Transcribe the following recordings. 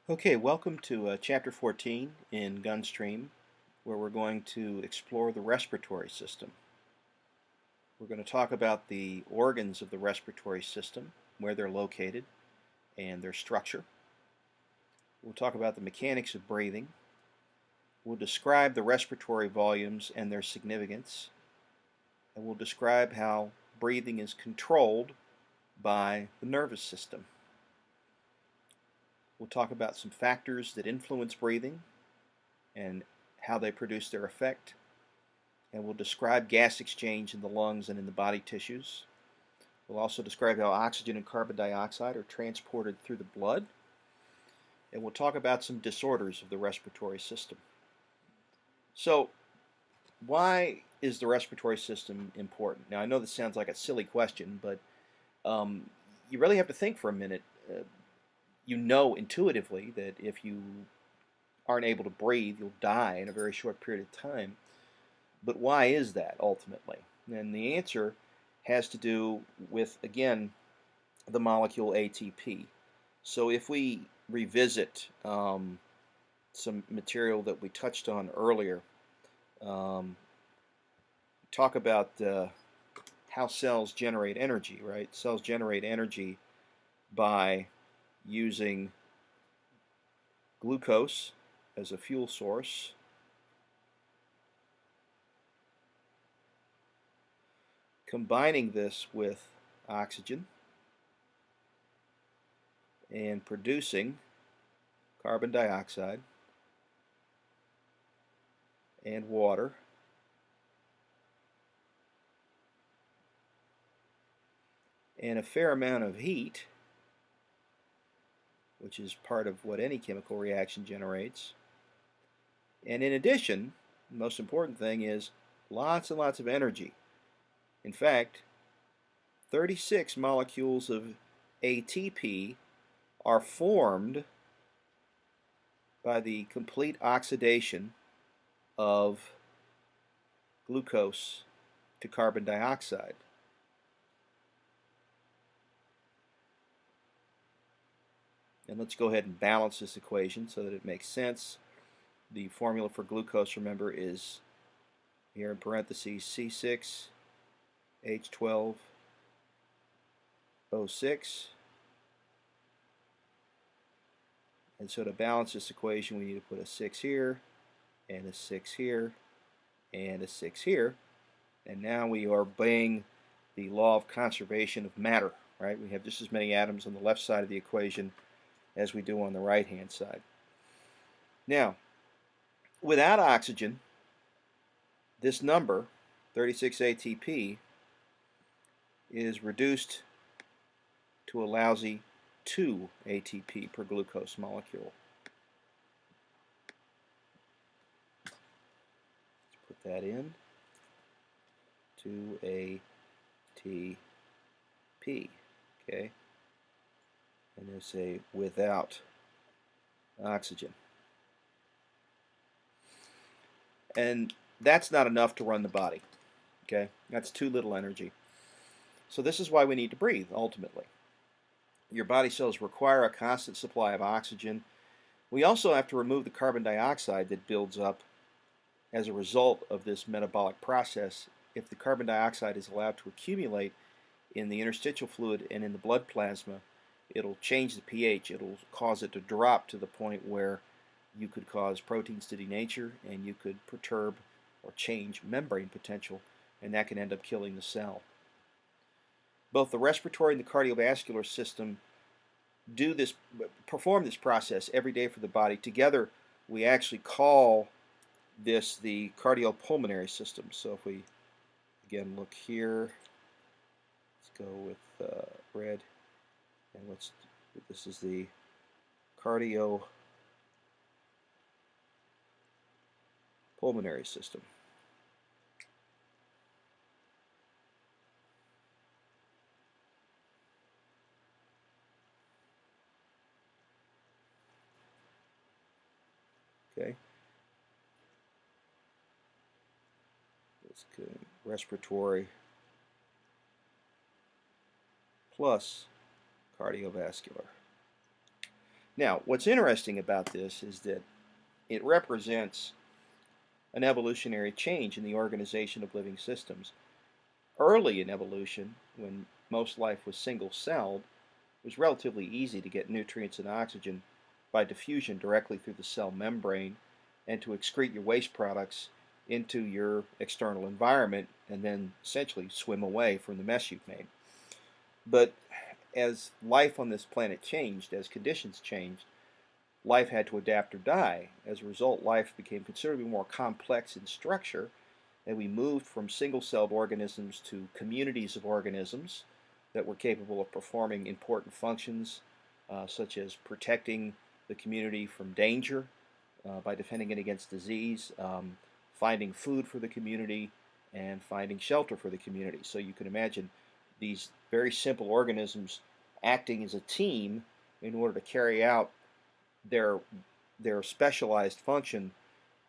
Okay, welcome to Chapter 14 in Gunstream, where we're going to explore the respiratory system. We're going to talk about the organs of the respiratory system, where they're located, and their structure. We'll talk about the mechanics of breathing. We'll describe the respiratory volumes and their significance. And we'll describe how breathing is controlled by the nervous system. We'll talk about some factors that influence breathing and how they produce their effect. And we'll describe gas exchange in the lungs and in the body tissues. We'll also describe how oxygen and carbon dioxide are transported through the blood. And we'll talk about some disorders of the respiratory system. So, why is the respiratory system important? Now, I know this sounds like a silly question, but you really have to think for a minute. You know intuitively that if you aren't able to breathe, you'll die in a very short period of time. But why is that ultimately? And the answer has to do with, again, the molecule ATP. So if we revisit some material that we touched on earlier, talk about how cells generate energy, right? Cells generate energy by using glucose as a fuel source, combining this with oxygen, and producing carbon dioxide and water, and a fair amount of heat, which is part of what any chemical reaction generates. And in addition, the most important thing is lots and lots of energy. In fact, 36 molecules of ATP are formed by the complete oxidation of glucose to carbon dioxide. And let's go ahead and balance this equation so that it makes sense. The formula for glucose, remember, is here in parentheses C6H12O6. And so to balance this equation, we need to put a 6 here, and a 6 here, and a 6 here. And now we are obeying the law of conservation of matter, right? We have just as many atoms on the left side of the equation as we do on the right-hand side. Now, without oxygen, this number, 36 ATP, is reduced to a lousy 2 ATP per glucose molecule. Let's put that in. 2 ATP. Okay? And they say without oxygen. And that's not enough to run the body. Okay? That's too little energy. So this is why we need to breathe, ultimately. Your body cells require a constant supply of oxygen. We also have to remove the carbon dioxide that builds up as a result of this metabolic process. If the carbon dioxide is allowed to accumulate in the interstitial fluid and in the blood plasma, it'll change the pH. It'll cause it to drop to the point where you could cause proteins to denature, and you could perturb or change membrane potential, and that can end up killing the cell. Both the respiratory and the cardiovascular system perform this process every day for the body. Together, we actually call this the cardiopulmonary system. So if we, again, look here, let's go with red, and this is the cardiopulmonary system. Okay. It's respiratory plus cardiovascular. Now, what's interesting about this is that it represents an evolutionary change in the organization of living systems. Early in evolution, when most life was single-celled, it was relatively easy to get nutrients and oxygen by diffusion directly through the cell membrane and to excrete your waste products into your external environment and then essentially swim away from the mess you've made. But as life on this planet changed, as conditions changed, life had to adapt or die. As a result, life became considerably more complex in structure, and we moved from single-celled organisms to communities of organisms that were capable of performing important functions, such as protecting the community from danger by defending it against disease, finding food for the community, and finding shelter for the community. So you can imagine these very simple organisms acting as a team in order to carry out their specialized function,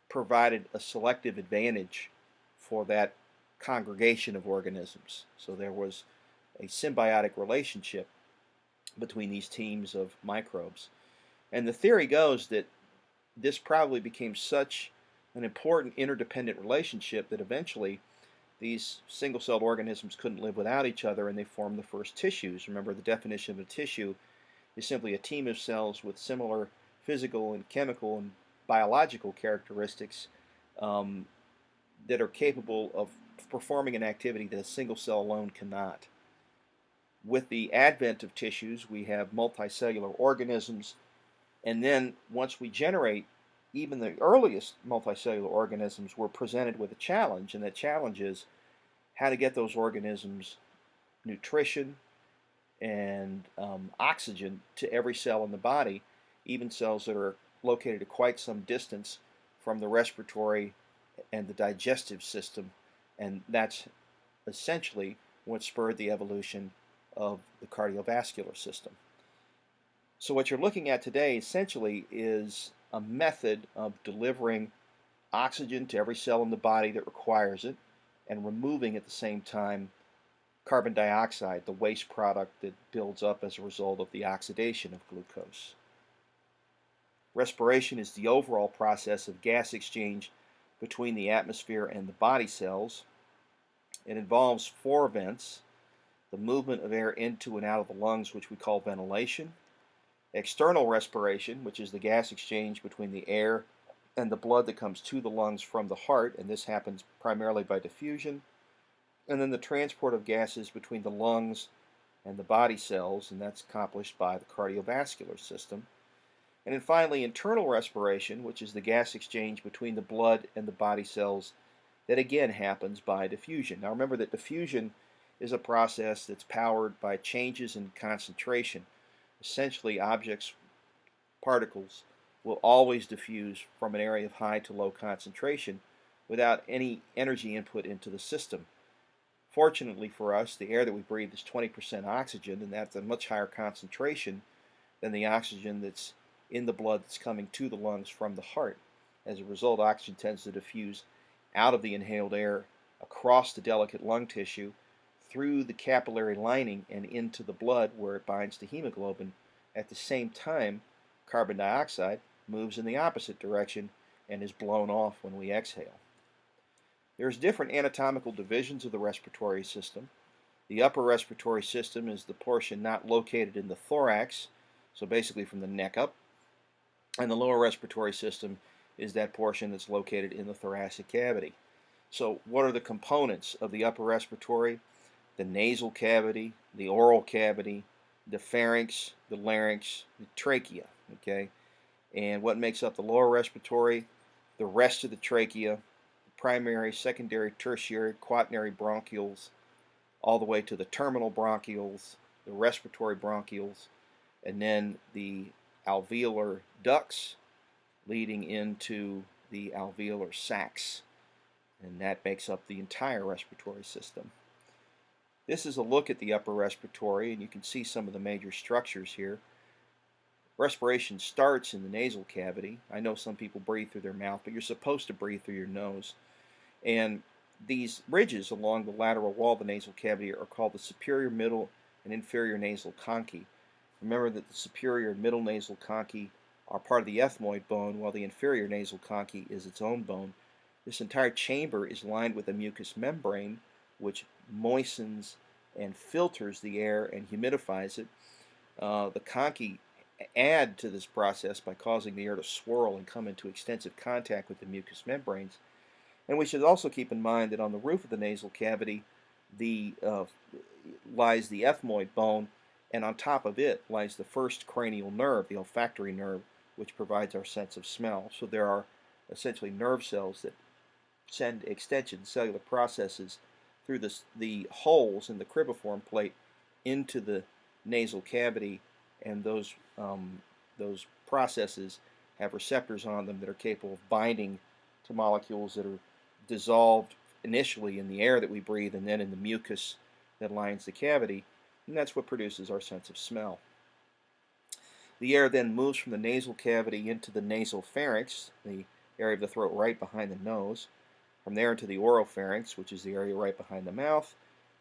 provided a selective advantage for that congregation of organisms. So there was a symbiotic relationship between these teams of microbes. And the theory goes that this probably became such an important interdependent relationship that eventually these single-celled organisms couldn't live without each other, and they formed the first tissues. Remember, the definition of a tissue is simply a team of cells with similar physical and chemical and biological characteristics that are capable of performing an activity that a single cell alone cannot. With the advent of tissues, we have multicellular organisms, and then once we generate, even the earliest multicellular organisms were presented with a challenge, and that challenge is how to get those organisms nutrition and oxygen to every cell in the body, even cells that are located at quite some distance from the respiratory and the digestive system, and that's essentially what spurred the evolution of the cardiovascular system. So what you're looking at today essentially is a method of delivering oxygen to every cell in the body that requires it and removing at the same time carbon dioxide, the waste product that builds up as a result of the oxidation of glucose. Respiration is the overall process of gas exchange between the atmosphere and the body cells. It involves four events: the movement of air into and out of the lungs, which we call ventilation; external respiration, which is the gas exchange between the air and the blood that comes to the lungs from the heart, and this happens primarily by diffusion; and then the transport of gases between the lungs and the body cells, and that's accomplished by the cardiovascular system. And then finally, internal respiration, which is the gas exchange between the blood and the body cells, that again happens by diffusion. Now remember that diffusion is a process that's powered by changes in concentration. Essentially, objects, particles, will always diffuse from an area of high to low concentration without any energy input into the system. Fortunately for us, the air that we breathe is 20% oxygen, and that's a much higher concentration than the oxygen that's in the blood that's coming to the lungs from the heart. As a result, oxygen tends to diffuse out of the inhaled air across the delicate lung tissue, through the capillary lining and into the blood where it binds to hemoglobin. At the same time, carbon dioxide moves in the opposite direction and is blown off when we exhale. There's different anatomical divisions of the respiratory system. The upper respiratory system is the portion not located in the thorax, so basically from the neck up, and the lower respiratory system is that portion that's located in the thoracic cavity. So what are the components of the upper respiratory? The nasal cavity, the oral cavity, the pharynx, the larynx, the trachea. Okay, and what makes up the lower respiratory? The rest of the trachea, the primary, secondary, tertiary, quaternary bronchioles, all the way to the terminal bronchioles, the respiratory bronchioles, and then the alveolar ducts leading into the alveolar sacs, and that makes up the entire respiratory system. This is a look at the upper respiratory, and you can see some of the major structures here. Respiration starts in the nasal cavity. I know some people breathe through their mouth, but you're supposed to breathe through your nose. And these ridges along the lateral wall of the nasal cavity are called the superior, middle, and inferior nasal conchae. Remember that the superior and middle nasal conchae are part of the ethmoid bone, while the inferior nasal conchae is its own bone. This entire chamber is lined with a mucous membrane, which moistens and filters the air and humidifies it. The conchae add to this process by causing the air to swirl and come into extensive contact with the mucous membranes. And we should also keep in mind that on the roof of the nasal cavity lies the ethmoid bone, and on top of it lies the first cranial nerve, the olfactory nerve, which provides our sense of smell. So there are essentially nerve cells that send extension cellular processes through the holes in the cribriform plate into the nasal cavity, and those processes have receptors on them that are capable of binding to molecules that are dissolved initially in the air that we breathe and then in the mucus that lines the cavity, and that's what produces our sense of smell. The air then moves from the nasal cavity into the nasal pharynx, the area of the throat right behind the nose, from there into the oropharynx, which is the area right behind the mouth,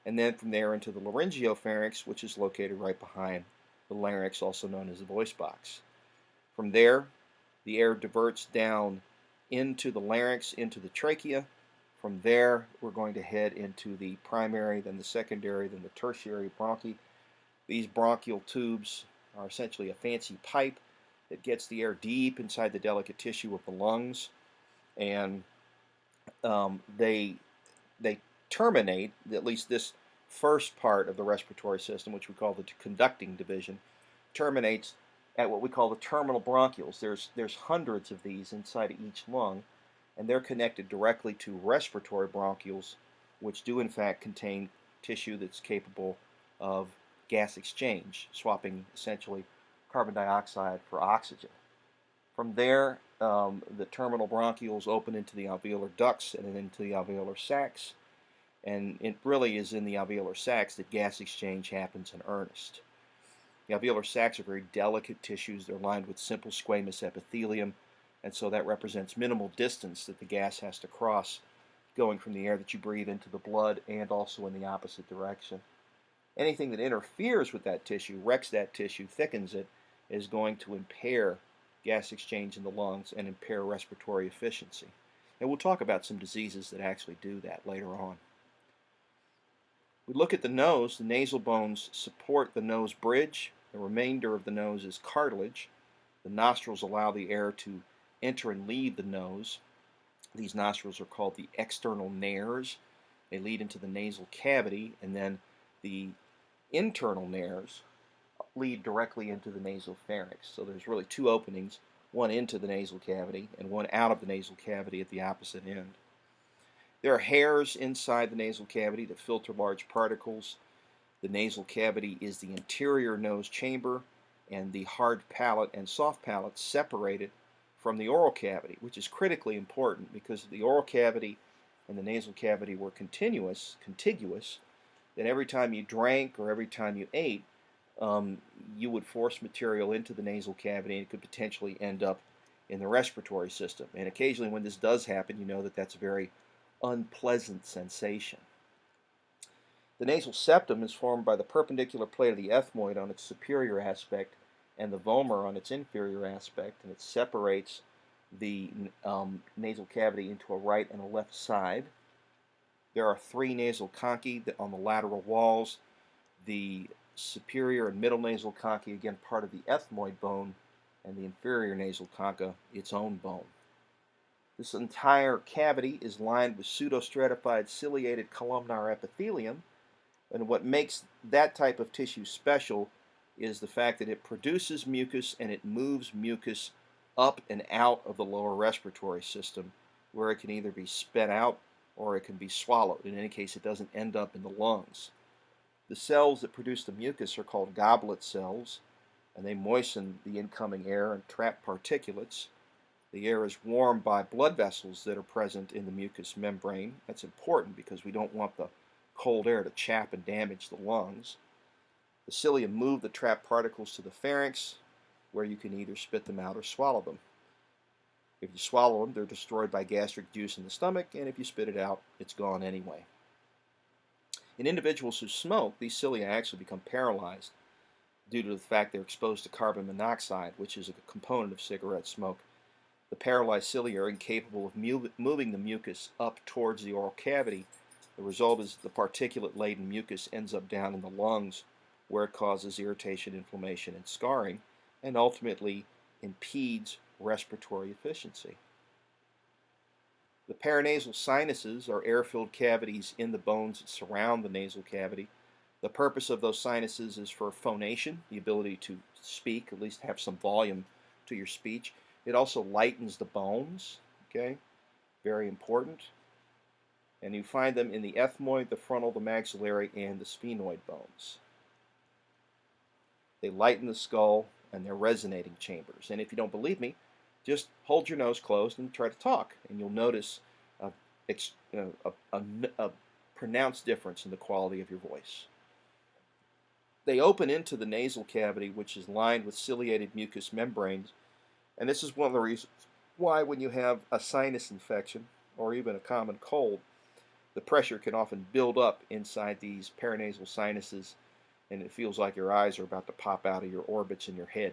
and then from there into the laryngopharynx, which is located right behind the larynx, also known as the voice box. From there, the air diverts down into the larynx, into the trachea. From there, we're going to head into the primary, then the secondary, then the tertiary bronchi. These bronchial tubes are essentially a fancy pipe that gets the air deep inside the delicate tissue of the lungs, and they terminate, at least this first part of the respiratory system, which we call the conducting division, terminates at what we call the terminal bronchioles. There's hundreds of these inside of each lung, and they're connected directly to respiratory bronchioles, which do in fact contain tissue that's capable of gas exchange, swapping essentially carbon dioxide for oxygen. From there, the terminal bronchioles open into the alveolar ducts and then into the alveolar sacs, and it really is in the alveolar sacs that gas exchange happens in earnest. The alveolar sacs are very delicate tissues. They're lined with simple squamous epithelium, and so that represents minimal distance that the gas has to cross, going from the air that you breathe into the blood and also in the opposite direction. Anything that interferes with that tissue, wrecks that tissue, thickens it, is going to impair gas exchange in the lungs and impair respiratory efficiency. And we'll talk about some diseases that actually do that later on. We look at the nose. The nasal bones support the nose bridge. The remainder of the nose is cartilage. The nostrils allow the air to enter and leave the nose. These nostrils are called the external nares. They lead into the nasal cavity, and then the internal nares lead directly into the nasal pharynx. So there's really two openings, one into the nasal cavity and one out of the nasal cavity at the opposite end. There are hairs inside the nasal cavity that filter large particles. The nasal cavity is the interior nose chamber, and the hard palate and soft palate separated from the oral cavity, which is critically important because if the oral cavity and the nasal cavity were contiguous, then every time you drank or every time you ate, you would force material into the nasal cavity and it could potentially end up in the respiratory system. And occasionally when this does happen, you know that that's a very unpleasant sensation. The nasal septum is formed by the perpendicular plate of the ethmoid on its superior aspect and the vomer on its inferior aspect, and it separates the nasal cavity into a right and a left side. There are three nasal conchae on the lateral walls. The superior and middle nasal conchae, again part of the ethmoid bone, and the inferior nasal concha, its own bone. This entire cavity is lined with pseudostratified ciliated columnar epithelium, and what makes that type of tissue special is the fact that it produces mucus and it moves mucus up and out of the lower respiratory system, where it can either be spit out or it can be swallowed. In any case, it doesn't end up in the lungs. The cells that produce the mucus are called goblet cells, and they moisten the incoming air and trap particulates. The air is warmed by blood vessels that are present in the mucous membrane. That's important because we don't want the cold air to chap and damage the lungs. The cilia move the trapped particles to the pharynx, where you can either spit them out or swallow them. If you swallow them, they're destroyed by gastric juice in the stomach, and if you spit it out, it's gone anyway. In individuals who smoke, these cilia actually become paralyzed. due to the fact they're exposed to carbon monoxide, which is a component of cigarette smoke. The paralyzed cilia are incapable of moving the mucus up towards the oral cavity. The result is the particulate-laden mucus ends up down in the lungs, where it causes irritation, inflammation, and scarring, and ultimately impedes respiratory efficiency. The paranasal sinuses are air-filled cavities in the bones that surround the nasal cavity. The purpose of those sinuses is for phonation, the ability to speak, at least have some volume to your speech. It also lightens the bones, okay? Very important. And you find them in the ethmoid, the frontal, the maxillary, and the sphenoid bones. They lighten the skull, and they're resonating chambers. And if you don't believe me, just hold your nose closed and try to talk, and you'll notice a pronounced difference in the quality of your voice. They open into the nasal cavity, which is lined with ciliated mucous membranes, and this is one of the reasons why when you have a sinus infection or even a common cold, the pressure can often build up inside these paranasal sinuses, and it feels like your eyes are about to pop out of your orbits in your head.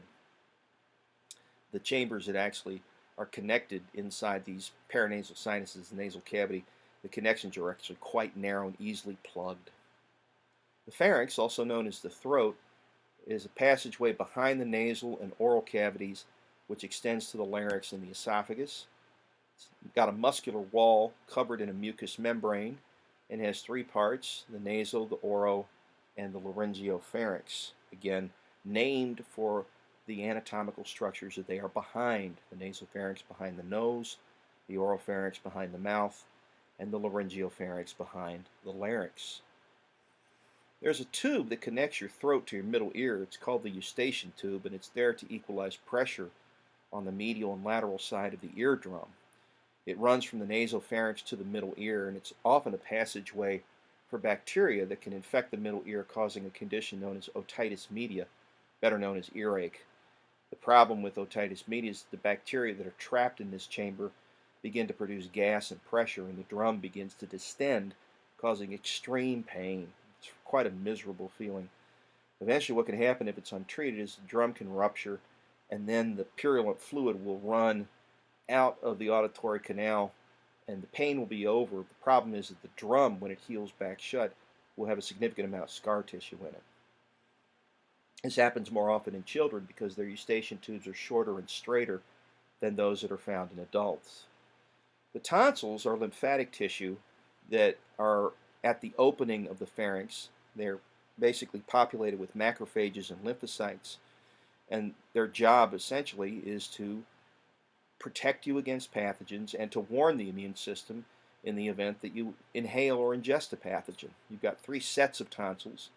The chambers that actually are connected inside these paranasal sinuses, the nasal cavity, the connections are actually quite narrow and easily plugged. The pharynx, also known as the throat, is a passageway behind the nasal and oral cavities which extends to the larynx and the esophagus. It's got a muscular wall covered in a mucous membrane and has three parts: the nasal, the oro, and the laryngopharynx. Again, named for the anatomical structures that they are behind: the nasopharynx behind the nose, the oropharynx behind the mouth, and the laryngopharynx behind the larynx. There's a tube that connects your throat to your middle ear. It's called the eustachian tube, and it's there to equalize pressure on the medial and lateral side of the eardrum. It runs from the nasopharynx to the middle ear, and it's often a passageway for bacteria that can infect the middle ear, causing a condition known as otitis media, better known as earache. The problem with otitis media is the bacteria that are trapped in this chamber begin to produce gas and pressure, and the drum begins to distend, causing extreme pain. It's quite a miserable feeling. Eventually, what can happen if it's untreated is the drum can rupture, and then the purulent fluid will run out of the auditory canal, and the pain will be over. The problem is that the drum, when it heals back shut, will have a significant amount of scar tissue in it. This happens more often in children because their eustachian tubes are shorter and straighter than those that are found in adults. The tonsils are lymphatic tissue that are at the opening of the pharynx. They're basically populated with macrophages and lymphocytes, and their job essentially is to protect you against pathogens and to warn the immune system in the event that you inhale or ingest a pathogen. You've got three sets of tonsils: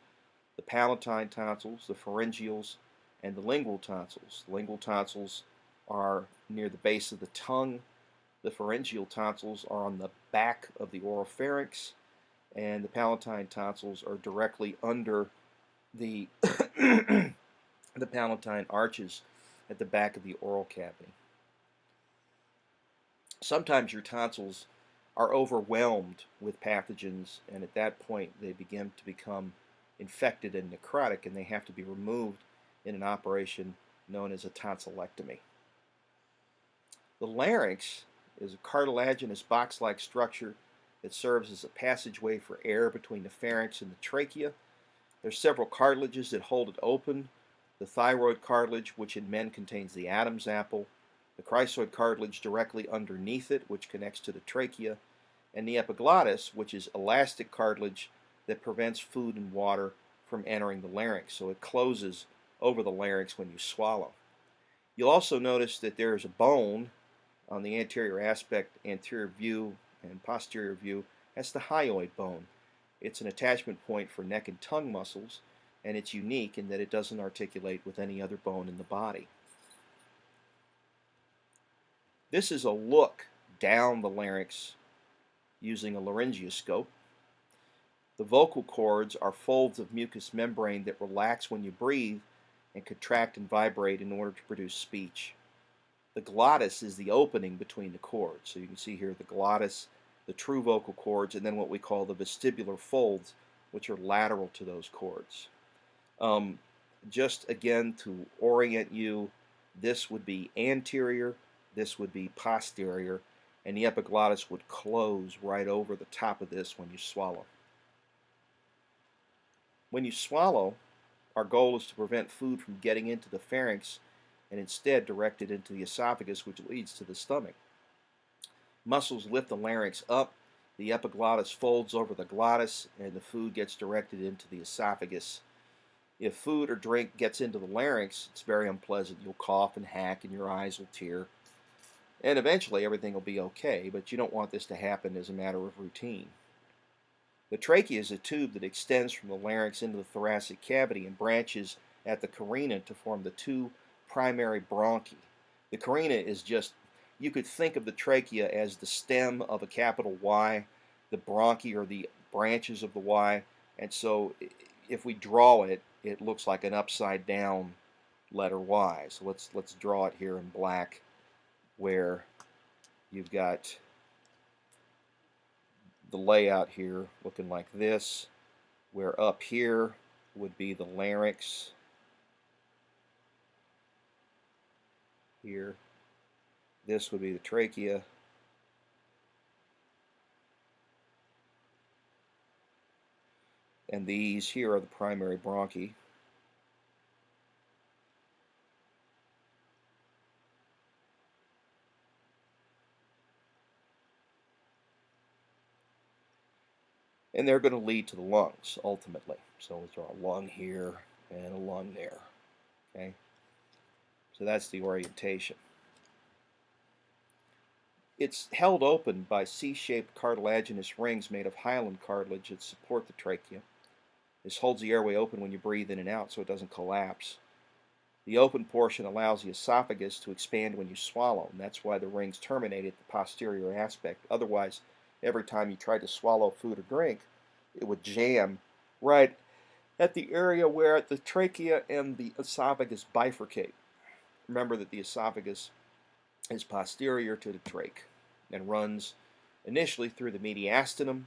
the palatine tonsils, the pharyngeals, and the lingual tonsils. The lingual tonsils are near the base of the tongue. The pharyngeal tonsils are on the back of the oropharynx, and the palatine tonsils are directly under the the palatine arches at the back of the oral cavity. Sometimes your tonsils are overwhelmed with pathogens, and at that point they begin to become infected and necrotic, and they have to be removed in an operation known as a tonsillectomy. The larynx is a cartilaginous box-like structure that serves as a passageway for air between the pharynx and the trachea. There's several cartilages that hold it open: the thyroid cartilage, which in men contains the Adam's apple, the chrysoid cartilage directly underneath it, which connects to the trachea, and the epiglottis, which is elastic cartilage that prevents food and water from entering the larynx, so it closes over the larynx when you swallow. You'll also notice that there is a bone on the anterior aspect, anterior view, and posterior view. That's the hyoid bone. It's an attachment point for neck and tongue muscles, and it's unique in that it doesn't articulate with any other bone in the body. This is a look down the larynx using a laryngeoscope. The vocal cords are folds of mucous membrane that relax when you breathe and contract and vibrate in order to produce speech. The glottis is the opening between the cords. So you can see here the glottis, the true vocal cords, and then what we call the vestibular folds, which are lateral to those cords. just again to orient you, this would be anterior, this would be posterior, and the epiglottis would close right over the top of this when you swallow. When you swallow, our goal is to prevent food from getting into the pharynx and instead direct it into the esophagus, which leads to the stomach. Muscles lift the larynx up, the epiglottis folds over the glottis, and the food gets directed into the esophagus. If food or drink gets into the larynx, it's very unpleasant. You'll cough and hack, and your eyes will tear. And eventually everything will be okay, but you don't want this to happen as a matter of routine. The trachea is a tube that extends from the larynx into the thoracic cavity and branches at the carina to form the two primary bronchi. The carina is just, you could think of the trachea as the stem of a capital Y. The bronchi are the branches of the Y, and so if we draw it, it looks like an upside down letter Y. So let's draw it here in black, where you've got the layout here looking like this, where up here would be the larynx here. This would be the trachea. And these here are the primary bronchi. And they're going to lead to the lungs, ultimately. So we'll draw a lung here and a lung there. Okay? So that's the orientation. It's held open by C-shaped cartilaginous rings made of hyaline cartilage that support the trachea. This holds the airway open when you breathe in and out so it doesn't collapse. The open portion allows the esophagus to expand when you swallow, and that's why the rings terminate at the posterior aspect. Otherwise, every time you tried to swallow food or drink, it would jam right at the area where the trachea and the esophagus bifurcate. Remember that the esophagus is posterior to the trach and runs initially through the mediastinum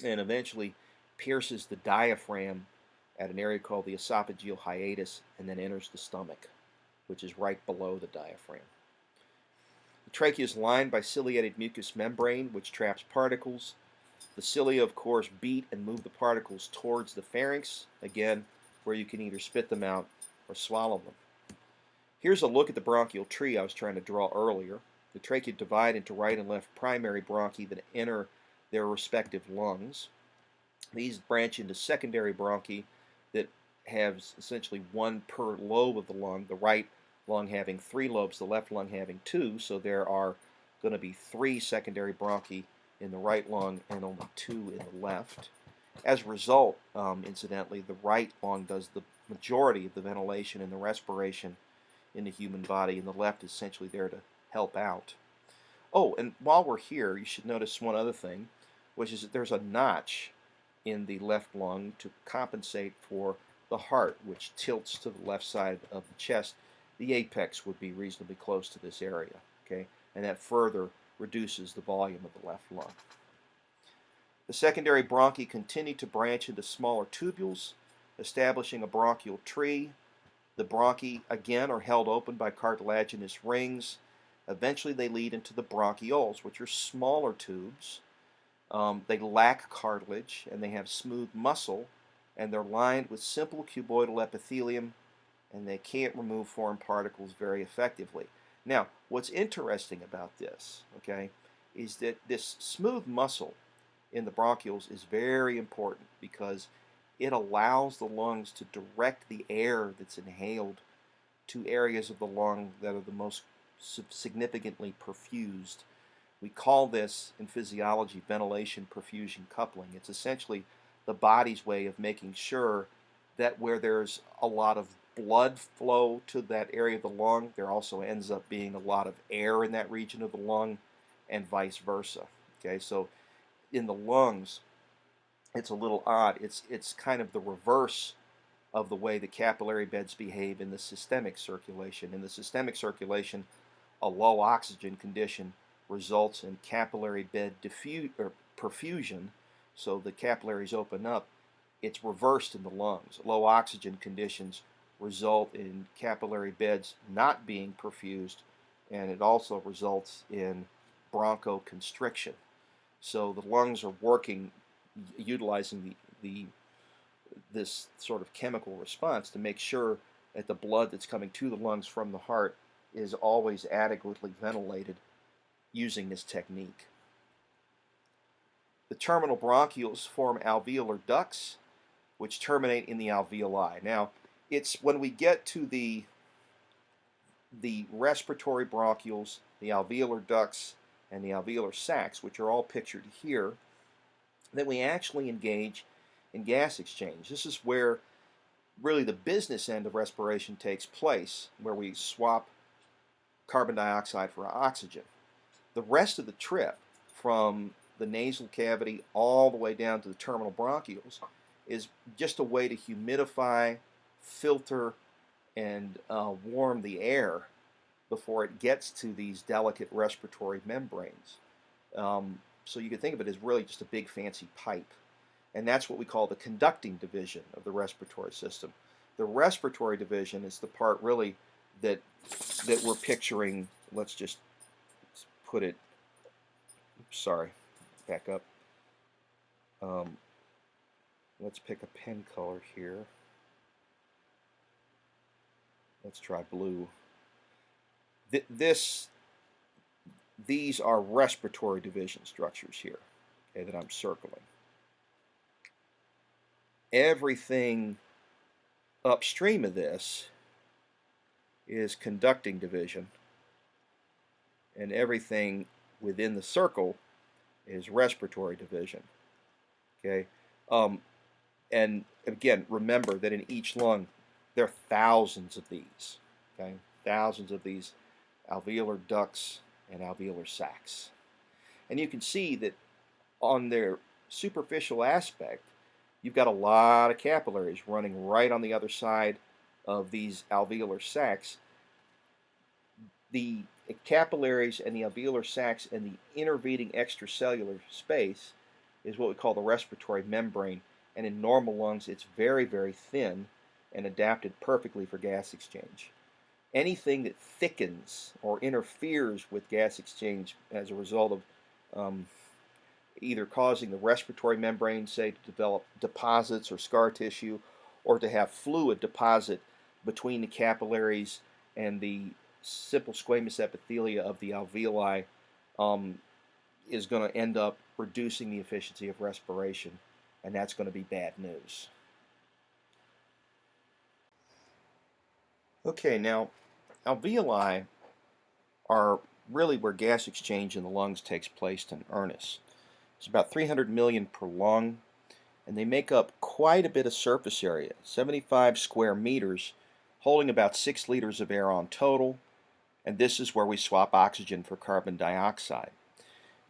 and eventually pierces the diaphragm at an area called the esophageal hiatus and then enters the stomach, which is right below the diaphragm. The trachea is lined by ciliated mucous membrane, which traps particles. The cilia, of course, beat and move the particles towards the pharynx, again, where you can either spit them out or swallow them. Here's a look at the bronchial tree I was trying to draw earlier. The trachea divide into right and left primary bronchi that enter their respective lungs. These branch into secondary bronchi that have essentially one per lobe of the lung, the right lung having 3 lobes, the left lung having 2, so there are going to be 3 secondary bronchi in the right lung and only 2 in the left. As a result, incidentally, the right lung does the majority of the ventilation and the respiration in the human body, and the left is essentially there to help out. Oh, and while we're here, you should notice one other thing, which is that there's a notch in the left lung to compensate for the heart, which tilts to the left side of the chest. The apex would be reasonably close to this area, okay? And that further reduces the volume of the left lung. The secondary bronchi continue to branch into smaller tubules, establishing a bronchial tree. The bronchi, again, are held open by cartilaginous rings. Eventually they lead into the bronchioles, which are smaller tubes. They lack cartilage, and they have smooth muscle, and they're lined with simple cuboidal epithelium, and they can't remove foreign particles very effectively. Now, what's interesting about this, okay, is that this smooth muscle in the bronchioles is very important because it allows the lungs to direct the air that's inhaled to areas of the lung that are the most significantly perfused. We call this in physiology ventilation perfusion coupling. It's essentially the body's way of making sure that where there's a lot of blood flow to that area of the lung, there also ends up being a lot of air in that region of the lung, and vice versa. Okay, so in the lungs, it's a little odd. It's kind of the reverse of the way the capillary beds behave in the systemic circulation. In the systemic circulation, a low oxygen condition results in capillary bed perfusion, so the capillaries open up it's reversed in the lungs. Low oxygen conditions result in capillary beds not being perfused, and it also results in bronchoconstriction. So the lungs are working, utilizing this sort of chemical response to make sure that the blood that's coming to the lungs from the heart is always adequately ventilated using this technique. The terminal bronchioles form alveolar ducts, which terminate in the alveoli. Now, it's when we get to the respiratory bronchioles, the alveolar ducts, and the alveolar sacs, which are all pictured here, that we actually engage in gas exchange. This is where really the business end of respiration takes place, where we swap carbon dioxide for oxygen. The rest of the trip, from the nasal cavity all the way down to the terminal bronchioles, is just a way to humidify, filter, and warm the air before it gets to these delicate respiratory membranes. So you can think of it as really just a big fancy pipe. And that's what we call the conducting division of the respiratory system. The respiratory division is the part really that we're picturing. Let's just put it, sorry, back up. Let's pick a pen color here. Let's try blue. These are respiratory division structures here, okay, that I'm circling. Everything upstream of this is conducting division, and everything within the circle is respiratory division. Okay, and again, remember that in each lung there are thousands of these. Okay, thousands of these alveolar ducts and alveolar sacs, and you can see that on their superficial aspect, you've got a lot of capillaries running right on the other side of these alveolar sacs. The capillaries and the alveolar sacs and the intervening extracellular space is what we call the respiratory membrane, and in normal lungs it's very, very thin and adapted perfectly for gas exchange. Anything that thickens or interferes with gas exchange as a result of either causing the respiratory membrane, say, to develop deposits or scar tissue, or to have fluid deposit between the capillaries and the simple squamous epithelia of the alveoli, is going to end up reducing the efficiency of respiration, and that's going to be bad news. Okay, now alveoli are really where gas exchange in the lungs takes place in earnest. It's about 300 million per lung, and they make up quite a bit of surface area, 75 square meters, holding about 6 liters of air on total, and this is where we swap oxygen for carbon dioxide.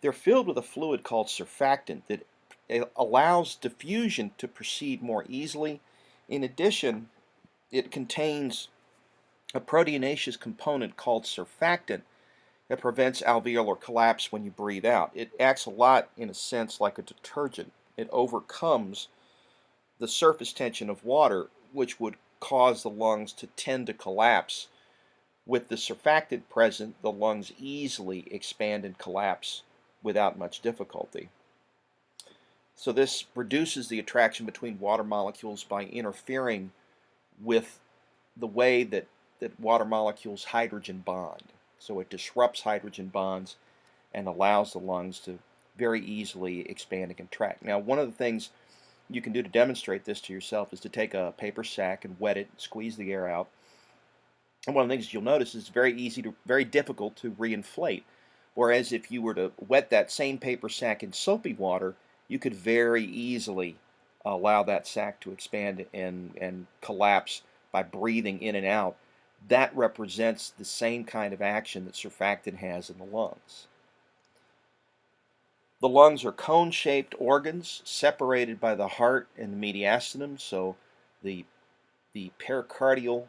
They're filled with a fluid called surfactant that allows diffusion to proceed more easily. In addition, it contains a proteinaceous component called surfactant that prevents alveolar collapse when you breathe out. It acts a lot, in a sense, like a detergent. It overcomes the surface tension of water, which would cause the lungs to tend to collapse. With the surfactant present, the lungs easily expand and collapse without much difficulty. So this reduces the attraction between water molecules by interfering with the way that water molecules hydrogen bond. So it disrupts hydrogen bonds and allows the lungs to very easily expand and contract. Now, one of the things you can do to demonstrate this to yourself is to take a paper sack and wet it, squeeze the air out. And one of the things you'll notice is it's very difficult to reinflate. Whereas if you were to wet that same paper sack in soapy water, you could very easily allow that sack to expand and collapse by breathing in and out. That represents the same kind of action that surfactant has in the lungs. The lungs are cone-shaped organs separated by the heart and the mediastinum, so the pericardial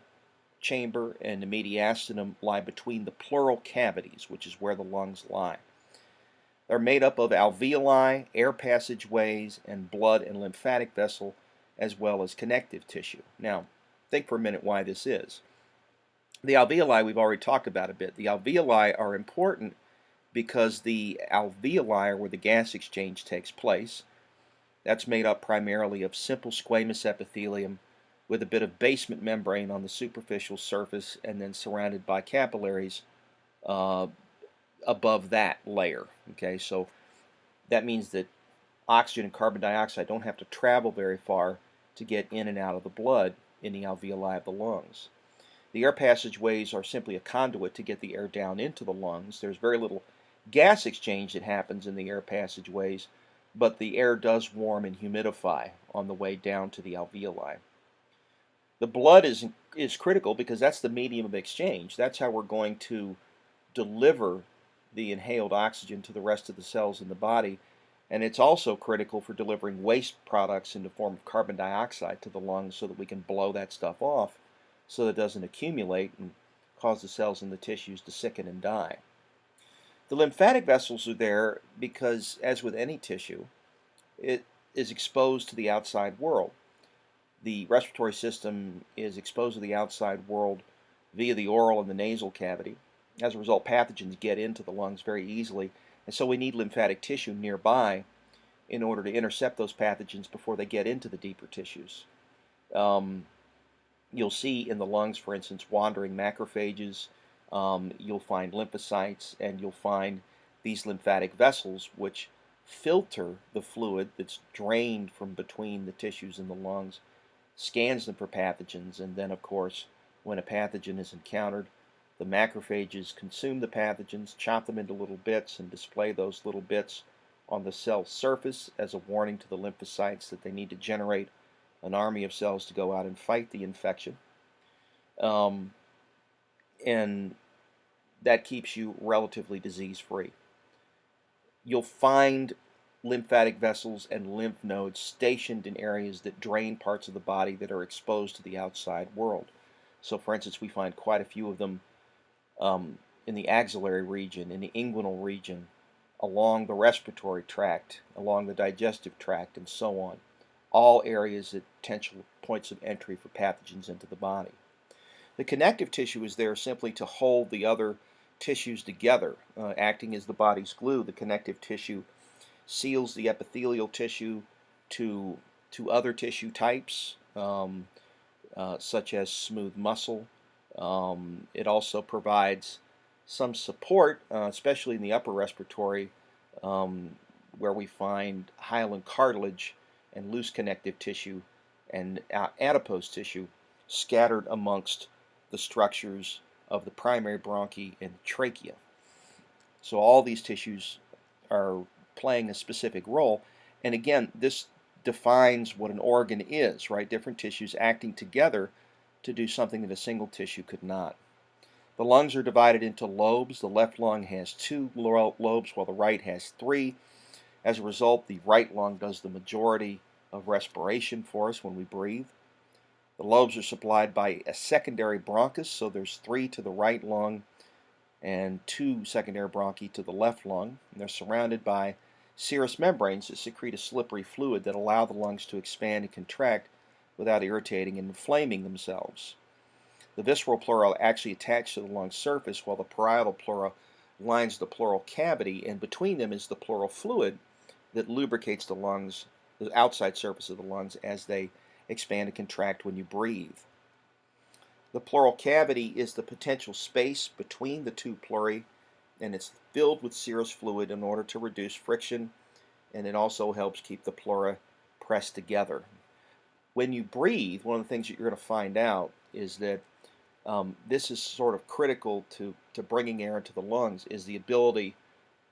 chamber and the mediastinum lie between the pleural cavities, which is where the lungs lie. They're made up of alveoli, air passageways, and blood and lymphatic vessel as well as connective tissue. Now, think for a minute why this is. The alveoli we've already talked about a bit. The alveoli are important because the alveoli are where the gas exchange takes place. That's made up primarily of simple squamous epithelium with a bit of basement membrane on the superficial surface and then surrounded by capillaries uh, above that layer. Okay, so that means that oxygen and carbon dioxide don't have to travel very far to get in and out of the blood in the alveoli of the lungs. The air passageways are simply a conduit to get the air down into the lungs. There's very little gas exchange that happens in the air passageways, but the air does warm and humidify on the way down to the alveoli. The blood is critical because that's the medium of exchange. That's how we're going to deliver the inhaled oxygen to the rest of the cells in the body. And it's also critical for delivering waste products in the form of carbon dioxide to the lungs so that we can blow that stuff off so that it doesn't accumulate and cause the cells in the tissues to sicken and die. The lymphatic vessels are there because, as with any tissue, it is exposed to the outside world. The respiratory system is exposed to the outside world via the oral and the nasal cavity. As a result, pathogens get into the lungs very easily, and so we need lymphatic tissue nearby in order to intercept those pathogens before they get into the deeper tissues. You'll see in the lungs, for instance, wandering macrophages. You'll find lymphocytes, and you'll find these lymphatic vessels which filter the fluid that's drained from between the tissues in the lungs, scans them for pathogens, and then, of course, when a pathogen is encountered, the macrophages consume the pathogens, chop them into little bits, and display those little bits on the cell surface as a warning to the lymphocytes that they need to generate an army of cells to go out and fight the infection. And that keeps you relatively disease-free. You'll find lymphatic vessels and lymph nodes stationed in areas that drain parts of the body that are exposed to the outside world. So, for instance, we find quite a few of them in the axillary region, in the inguinal region, along the respiratory tract, along the digestive tract, and so on. All areas at potential points of entry for pathogens into the body. The connective tissue is there simply to hold the other tissues together, acting as the body's glue. The connective tissue seals the epithelial tissue to other tissue types, such as smooth muscle. It also provides some support, especially in the upper respiratory, where we find hyaline cartilage and loose connective tissue and adipose tissue scattered amongst the structures of the primary bronchi and trachea. So all these tissues are playing a specific role, and again, this defines what an organ is, right? Different tissues acting together to do something that a single tissue could not. The lungs are divided into lobes. The left lung has 2 lobes while the right has 3. As a result, the right lung does the majority of respiration for us when we breathe. The lobes are supplied by a secondary bronchus, so there's 3 to the right lung and 2 secondary bronchi to the left lung. And they're surrounded by serous membranes that secrete a slippery fluid that allow the lungs to expand and contract without irritating and inflaming themselves. The visceral pleura actually attach to the lung surface, while the parietal pleura lines the pleural cavity, and between them is the pleural fluid that lubricates the lungs, the outside surface of the lungs, as they expand and contract when you breathe. The pleural cavity is the potential space between the 2 pleurae, and it's filled with serous fluid in order to reduce friction, and it also helps keep the pleura pressed together. When you breathe, one of the things that you're going to find out is that this is sort of critical to bringing air into the lungs, is the ability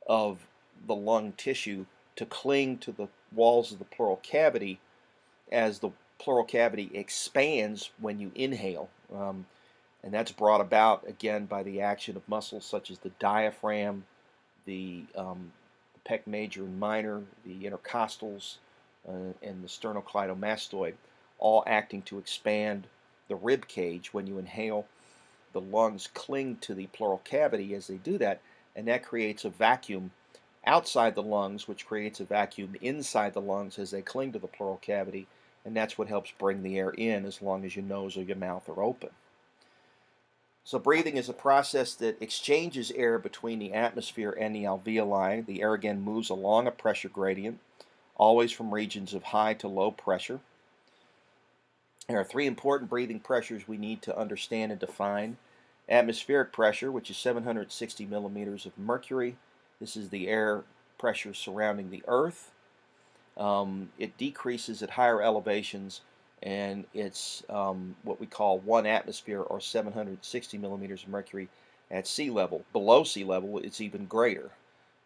of the lung tissue to cling to the walls of the pleural cavity as the pleural cavity expands when you inhale. And that's brought about, again, by the action of muscles such as the diaphragm, the pec major and minor, the intercostals, and the sternocleidomastoid, all acting to expand the rib cage. When you inhale, the lungs cling to the pleural cavity as they do that, and that creates a vacuum outside the lungs, which creates a vacuum inside the lungs as they cling to the pleural cavity, and that's what helps bring the air in as long as your nose or your mouth are open. So breathing is a process that exchanges air between the atmosphere and the alveoli. The air again moves along a pressure gradient, always from regions of high to low pressure. There are three important breathing pressures we need to understand and define. Atmospheric pressure, which is 760 millimeters of mercury. This is the air pressure surrounding the Earth. It decreases at higher elevations, and it's what we call 1 atmosphere, or 760 millimeters of mercury at sea level. Below sea level, it's even greater.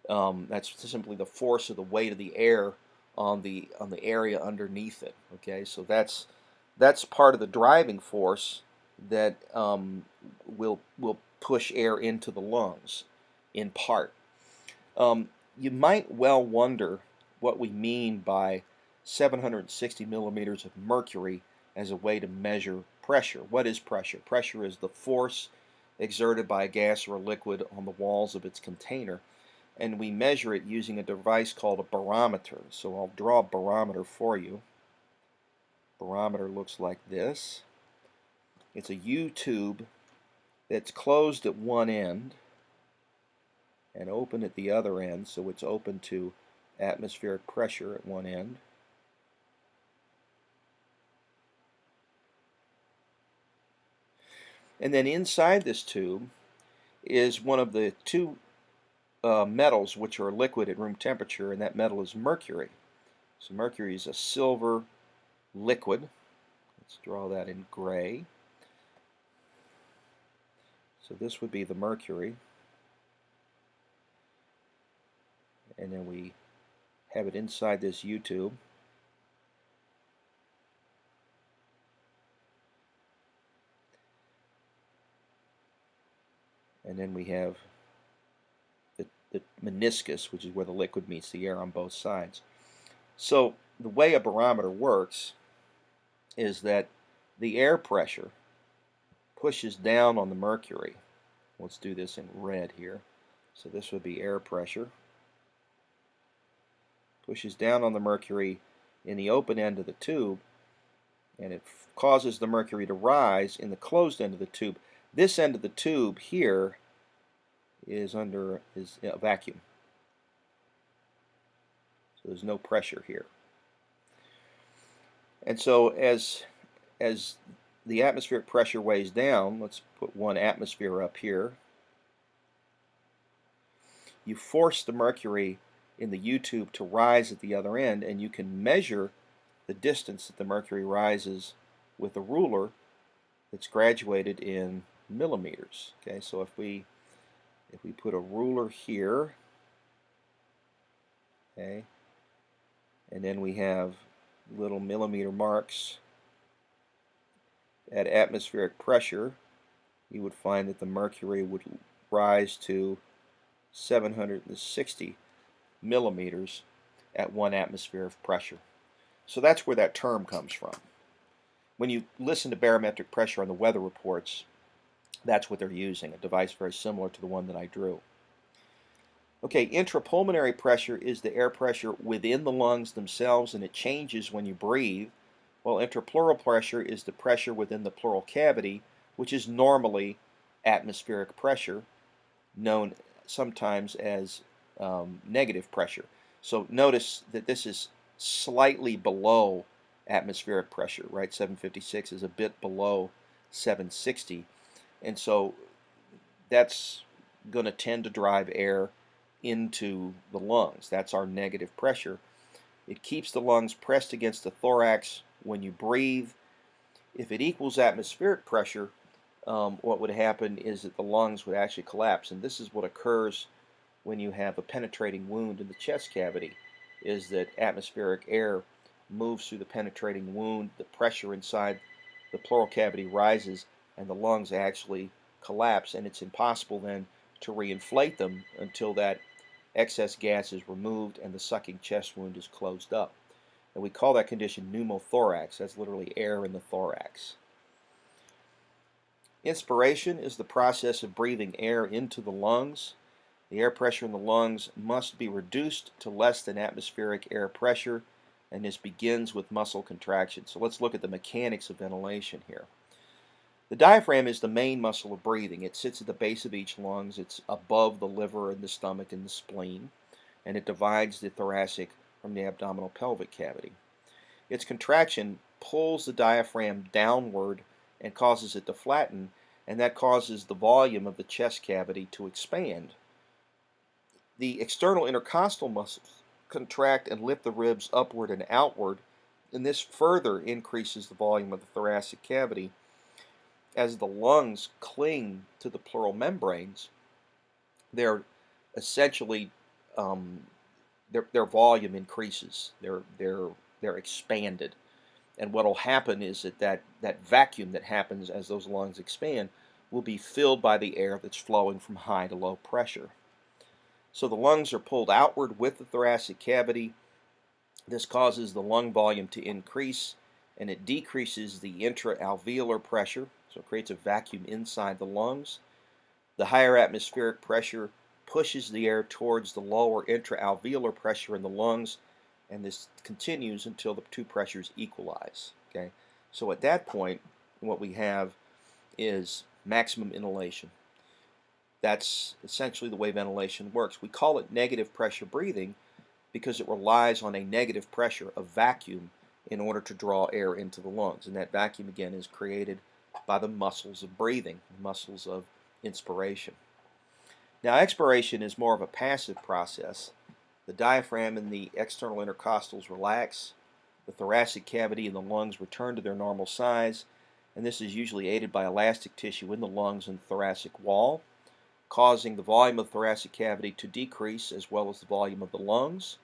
That's simply the force of the weight of the air on the area underneath it. Okay, so that's part of the driving force that will push air into the lungs, in part. You might well wonder what we mean by 760 millimeters of mercury as a way to measure pressure. What is pressure? Pressure is the force exerted by a gas or a liquid on the walls of its container, and we measure it using a device called a barometer. So I'll draw a barometer for you. Barometer looks like this. It's a U-tube that's closed at one end and open at the other end, so it's open to atmospheric pressure at one end. And then inside this tube is one of the two metals which are liquid at room temperature, and that metal is mercury. So mercury is a silver liquid. Let's draw that in gray. So this would be the mercury. And then we have it inside this U-tube. And then we have the meniscus, which is where the liquid meets the air on both sides. So the way a barometer works is that the air pressure pushes down on the mercury. Let's do this in red here. So this would be air pressure. Pushes down on the mercury in the open end of the tube, and it causes the mercury to rise in the closed end of the tube. This end of the tube here is under a vacuum. So there's no pressure here. And so as the atmospheric pressure weighs down, let's put 1 atmosphere up here, you force the mercury in the U-tube to rise at the other end, and you can measure the distance that the mercury rises with a ruler that's graduated in millimeters. Okay, so if we put a ruler here, okay, and then we have little millimeter marks at atmospheric pressure, you would find that the mercury would rise to 760 millimeters at 1 atmosphere of pressure. So that's where that term comes from. When you listen to barometric pressure on the weather reports, that's what they're using, a device very similar to the one that I drew. Okay, intrapulmonary pressure is the air pressure within the lungs themselves, and it changes when you breathe, while intrapleural pressure is the pressure within the pleural cavity, which is normally atmospheric pressure, known sometimes as negative pressure. So notice that this is slightly below atmospheric pressure, right? 756 is a bit below 760. And so that's going to tend to drive air into the lungs. That's our negative pressure. It keeps the lungs pressed against the thorax when you breathe. If it equals atmospheric pressure, what would happen is that the lungs would actually collapse. And this is what occurs when you have a penetrating wound in the chest cavity, is that atmospheric air moves through the penetrating wound, the pressure inside the pleural cavity rises, and the lungs actually collapse, and it's impossible then to reinflate them until that excess gas is removed and the sucking chest wound is closed up. And we call that condition pneumothorax. That's literally air in the thorax. Inspiration is the process of breathing air into the lungs. The air pressure in the lungs must be reduced to less than atmospheric air pressure and this begins with muscle contraction. So let's look at the mechanics of ventilation here. The diaphragm is the main muscle of breathing. It sits at the base of each lungs. It's above the liver and the stomach and the spleen, and it divides the thoracic from the abdominal pelvic cavity. Its contraction pulls the diaphragm downward and causes it to flatten, and that causes the volume of the chest cavity to expand. The external intercostal muscles contract and lift the ribs upward and outward, and this further increases the volume of the thoracic cavity. As the lungs cling to the pleural membranes, they're essentially their volume increases. They're expanded, and what will happen is that vacuum that happens as those lungs expand will be filled by the air that's flowing from high to low pressure. So the lungs are pulled outward with the thoracic cavity. This causes the lung volume to increase, and it decreases the intra-alveolar pressure, so it creates a vacuum inside the lungs. The higher atmospheric pressure pushes the air towards the lower intra-alveolar pressure in the lungs, and this continues until the two pressures equalize. Okay, so at that point, what we have is maximum inhalation. That's essentially the way ventilation works. We call it negative pressure breathing because it relies on a negative pressure, a vacuum, in order to draw air into the lungs. And that vacuum, again, is created by the muscles of breathing, the muscles of inspiration. Now, expiration is more of a passive process. The diaphragm and the external intercostals relax. The thoracic cavity and the lungs return to their normal size, and this is usually aided by elastic tissue in the lungs and thoracic wall, causing the volume of the thoracic cavity to decrease as well as the volume of the lungs.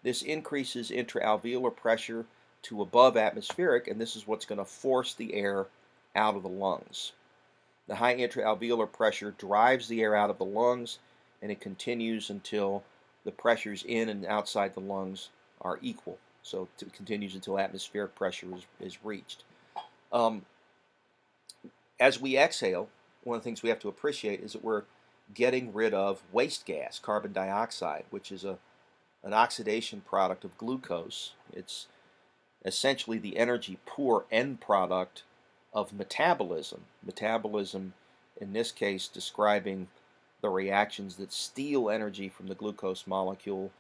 This increases intra-alveolar pressure to above atmospheric, and this is what's going to force the air out of the lungs. The high intra-alveolar pressure drives the air out of the lungs, and it continues until the pressures in and outside the lungs are equal. So it continues until atmospheric pressure is reached. As we exhale, one of the things we have to appreciate is that we're getting rid of waste gas, carbon dioxide, which is an oxidation product of glucose. It's essentially the energy poor end product of metabolism. Metabolism, in this case, describing the reactions that steal energy from the glucose molecule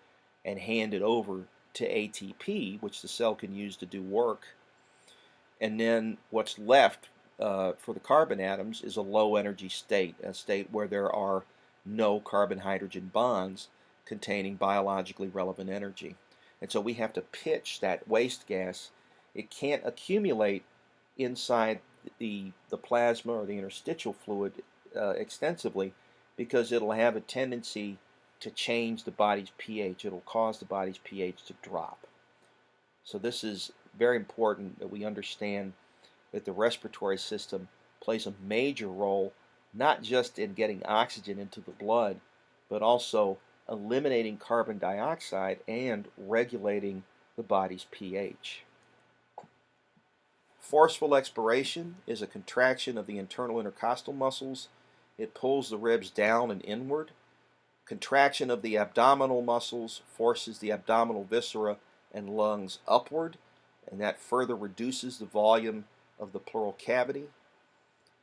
and hand it over to ATP, which the cell can use to do work. And then what's left for the carbon atoms is a low energy state, a state where there are no carbon-hydrogen bonds containing biologically relevant energy. And so we have to pitch that waste gas. It can't accumulate inside the plasma or the interstitial fluid extensively, because it'll have a tendency to change the body's pH. It'll cause the body's pH to drop. So this is very important that we understand that the respiratory system plays a major role, not just in getting oxygen into the blood, but also eliminating carbon dioxide and regulating the body's pH. Forceful expiration is a contraction of the internal intercostal muscles. It pulls the ribs down and inward. Contraction of the abdominal muscles forces the abdominal viscera and lungs upward, and that further reduces the volume of the pleural cavity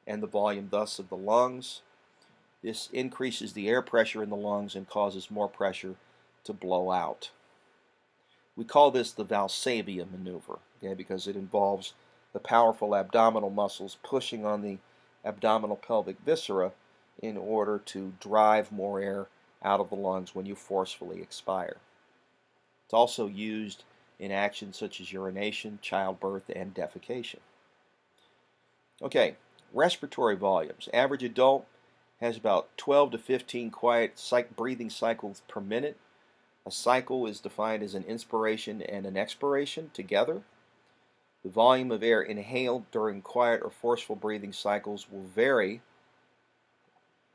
and the volume thus of the lungs. This increases the air pressure in the lungs and causes more pressure to blow out. We call this the Valsalva maneuver, okay, because it involves the powerful abdominal muscles pushing on the abdominal pelvic viscera in order to drive more air out of the lungs when you forcefully expire. It's also used in actions such as urination, childbirth, and defecation. Okay, respiratory volumes. Average adult has about 12 to 15 quiet breathing cycles per minute. A cycle is defined as an inspiration and an expiration together. The volume of air inhaled during quiet or forceful breathing cycles will vary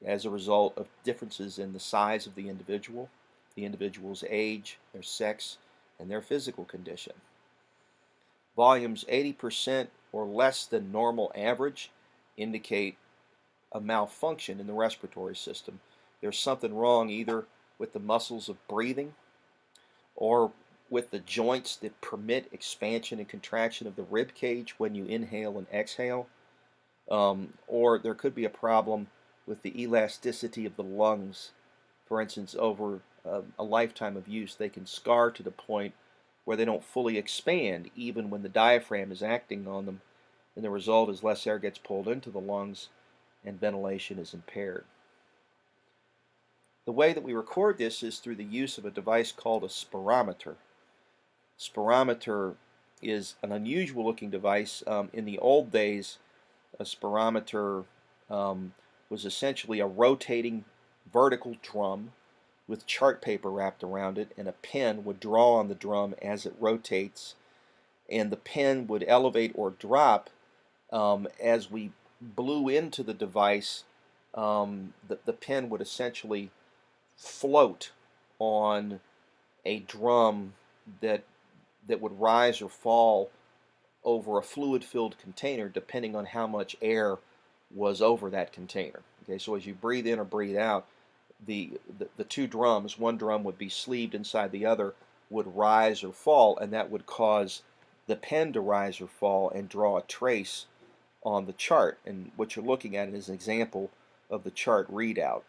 as a result of differences in the size of the individual's age, their sex, and their physical condition. Volumes 80% or less than normal average indicate a malfunction in the respiratory system. There's something wrong either with the muscles of breathing or with the joints that permit expansion and contraction of the rib cage when you inhale and exhale, or there could be a problem with the elasticity of the lungs. For instance, over a lifetime of use, they can scar to the point where they don't fully expand even when the diaphragm is acting on them, and the result is less air gets pulled into the lungs and ventilation is impaired. The way that we record this is through the use of a device called a spirometer. Spirometer is an unusual looking device. In the old days, a spirometer was essentially a rotating vertical drum with chart paper wrapped around it, and a pen would draw on the drum as it rotates, and the pen would elevate or drop as we blew into the device. The pen would essentially float on a drum that would rise or fall over a fluid-filled container depending on how much air was over that container. Okay, so as you breathe in or breathe out, the two drums, one drum would be sleeved inside the other, would rise or fall, and that would cause the pen to rise or fall and draw a trace on the chart. And what you're looking at is an example of the chart readout.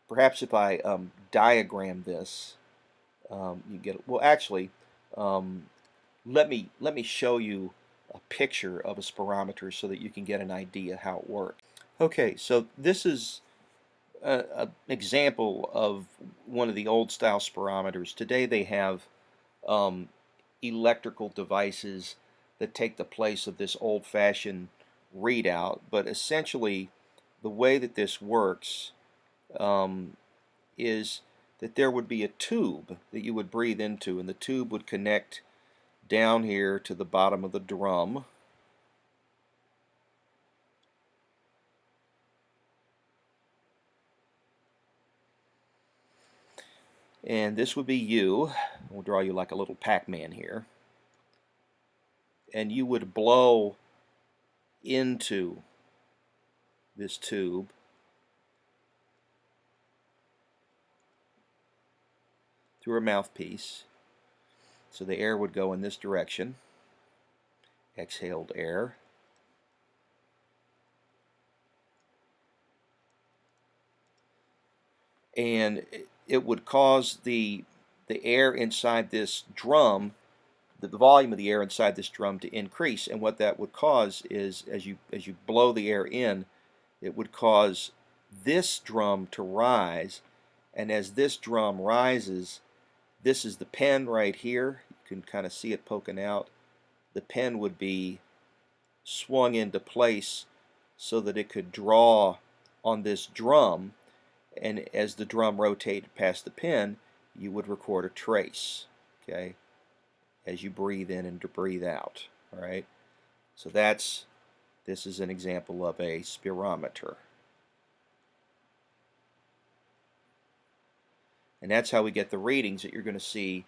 Perhaps if I diagram this, you get, well, actually, let me show you a picture of a spirometer so that you can get an idea how it works. Okay, so this is an example of one of the old style spirometers. Today they have electrical devices that take the place of this old-fashioned readout, but essentially the way that this works is that there would be a tube that you would breathe into, and the tube would connect down here to the bottom of the drum. And this would be you. We'll draw you like a little Pac-Man here. And you would blow into this tube through a mouthpiece. So the air would go in this direction. Exhaled air. And it would cause the air inside this drum, the volume of the air inside this drum to increase. And what that would cause is, as you blow the air in, it would cause this drum to rise. And as this drum rises, this is the pen right here. You can kind of see it poking out. The pen would be swung into place so that it could draw on this drum, and as the drum rotated past the pen, you would record a trace, okay, as you breathe in and to breathe out. All right, so this is an example of a spirometer, and that's how we get the readings that you're going to see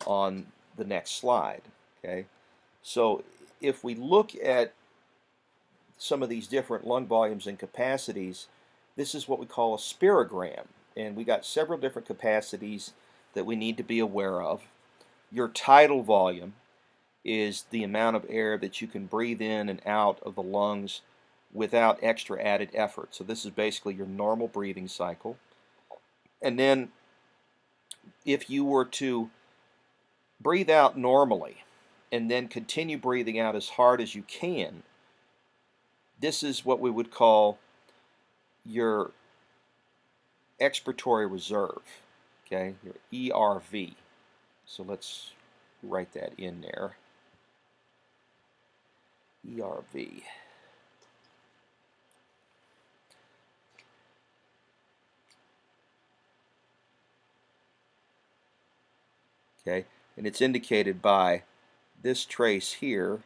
on the next slide. Okay, so if we look at some of these different lung volumes and capacities, this is what we call a spirogram, and we got several different capacities that we need to be aware of. Your tidal volume is the amount of air that you can breathe in and out of the lungs without extra added effort. So this is basically your normal breathing cycle. And then if you were to breathe out normally and then continue breathing out as hard as you can, this is what we would call your expiratory reserve, okay, your ERV. So let's write that in there. ERV. Okay, and it's indicated by this trace here,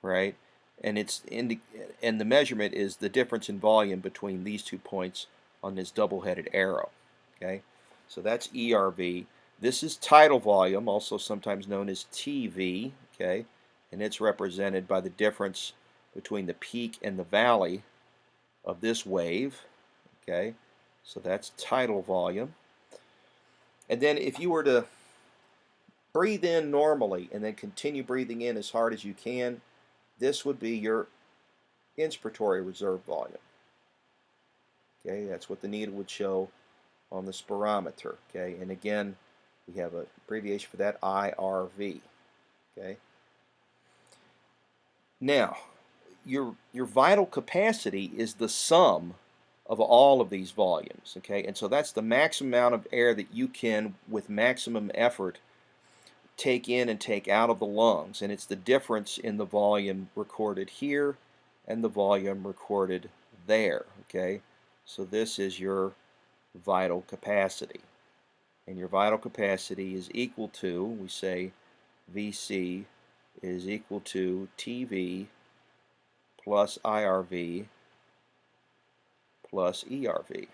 right? And and the measurement is the difference in volume between these 2 points on this double-headed arrow. Okay, so that's ERV. This is tidal volume, also sometimes known as TV. Okay, and it's represented by the difference between the peak and the valley of this wave. Okay, so that's tidal volume. And then if you were to breathe in normally and then continue breathing in as hard as you can, this would be your inspiratory reserve volume. Okay, that's what the needle would show on the spirometer. Okay, and again, we have an abbreviation for that, IRV. Okay. Now, your vital capacity is the sum of all of these volumes. Okay, and so that's the maximum amount of air that you can, with maximum effort, take in and take out of the lungs, and it's the difference in the volume recorded here and the volume recorded there. Okay, so this is your vital capacity, and your vital capacity is equal to, we say VC is equal to TV plus IRV plus ERV.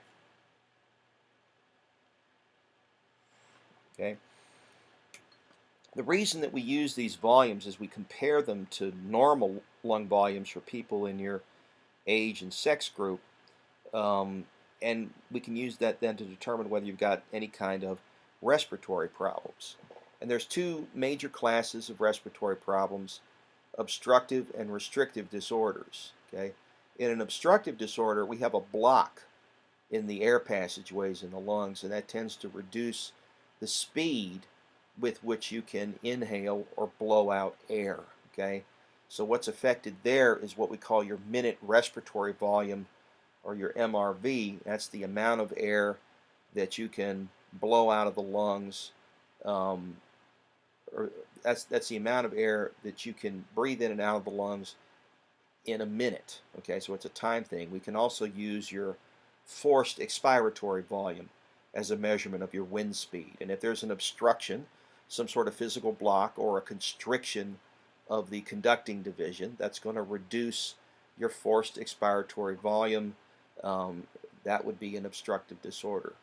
Okay. The reason that we use these volumes is we compare them to normal lung volumes for people in your age and sex group, and we can use that then to determine whether you've got any kind of respiratory problems. And there's two major classes of respiratory problems: obstructive and restrictive disorders. Okay, in an obstructive disorder, we have a block in the air passageways in the lungs, and that tends to reduce the speed with which you can inhale or blow out air. Okay, so what's affected there is what we call your minute respiratory volume, or your MRV. That's the amount of air that you can blow out of the lungs, or that's the amount of air that you can breathe in and out of the lungs in a minute. Okay, so it's a time thing. We can also use your forced expiratory volume as a measurement of your wind speed. And if there's an obstruction, some sort of physical block or a constriction of the conducting division, that's going to reduce your forced expiratory volume. That would be an obstructive disorder.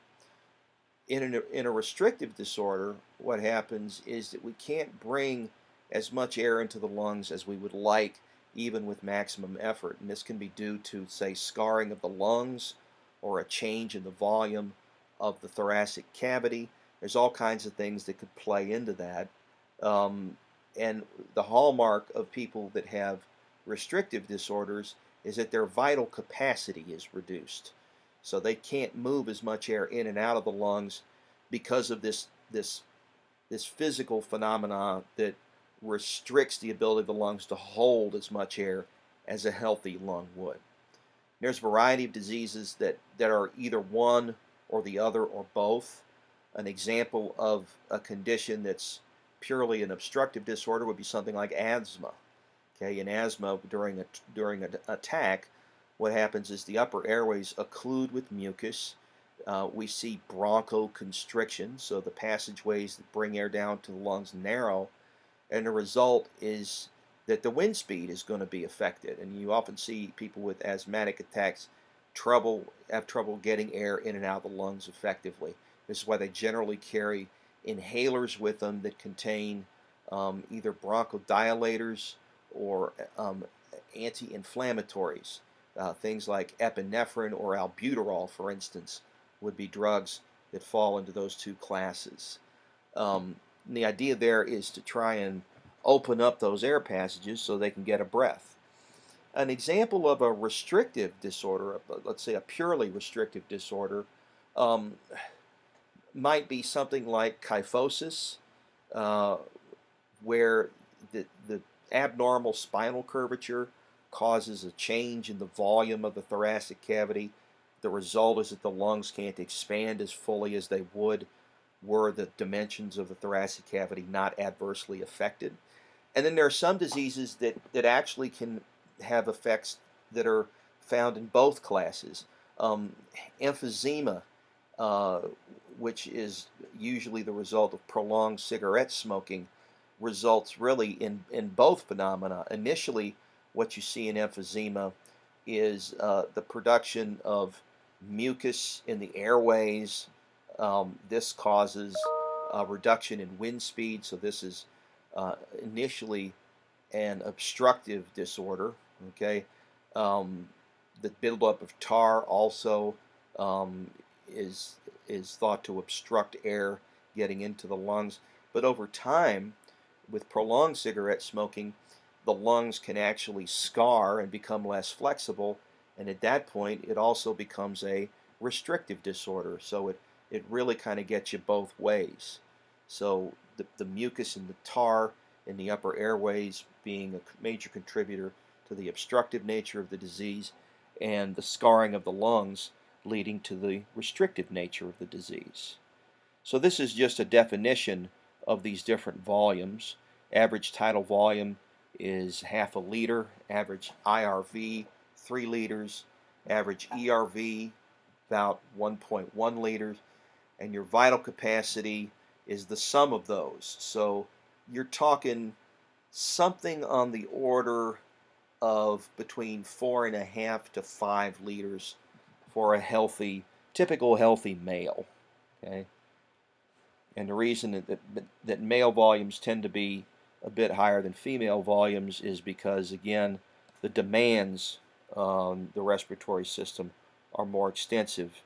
In a restrictive disorder, what happens is that we can't bring as much air into the lungs as we would like, even with maximum effort. And this can be due to, say, scarring of the lungs or a change in the volume of the thoracic cavity. There's all kinds of things that could play into that. And the hallmark of people that have restrictive disorders is that their vital capacity is reduced. So they can't move as much air in and out of the lungs because of this physical phenomena that restricts the ability of the lungs to hold as much air as a healthy lung would. There's a variety of diseases that are either one or the other or both. An example of a condition that's purely an obstructive disorder would be something like asthma. Okay, in asthma, during an attack, what happens is the upper airways occlude with mucus. We see bronchoconstriction, so the passageways that bring air down to the lungs narrow, and the result is that the wind speed is going to be affected. And you often see people with asthmatic attacks have trouble getting air in and out of the lungs effectively. This is why they generally carry inhalers with them that contain either bronchodilators or anti-inflammatories. Things like epinephrine or albuterol, for instance, would be drugs that fall into those two classes. The idea there is to try and open up those air passages so they can get a breath. An example of a restrictive disorder, let's say a purely restrictive disorder, might be something like kyphosis, where the abnormal spinal curvature causes a change in the volume of the thoracic cavity. The result is that the lungs can't expand as fully as they would were the dimensions of the thoracic cavity not adversely affected. And then there are some diseases that actually can have effects that are found in both classes. Emphysema, which is usually the result of prolonged cigarette smoking, results really in both phenomena. Initially, what you see in emphysema is the production of mucus in the airways. This causes a reduction in wind speed, so this is initially an obstructive disorder. Okay, the buildup of tar also is thought to obstruct air getting into the lungs. But over time, with prolonged cigarette smoking, the lungs can actually scar and become less flexible, and at that point it also becomes a restrictive disorder. So it really kind of gets you both ways. So the mucus and the tar in the upper airways being a major contributor to the obstructive nature of the disease, and the scarring of the lungs leading to the restrictive nature of the disease. So this is just a definition of these different volumes. Average tidal volume is half a liter, average IRV 3 liters, average ERV about 1.1 liters, and your vital capacity is the sum of those. So you're talking something on the order of between 4.5 to 5 liters for a healthy, typical healthy male. Okay, and the reason that male volumes tend to be a bit higher than female volumes is because, again, the demands on the respiratory system are more extensive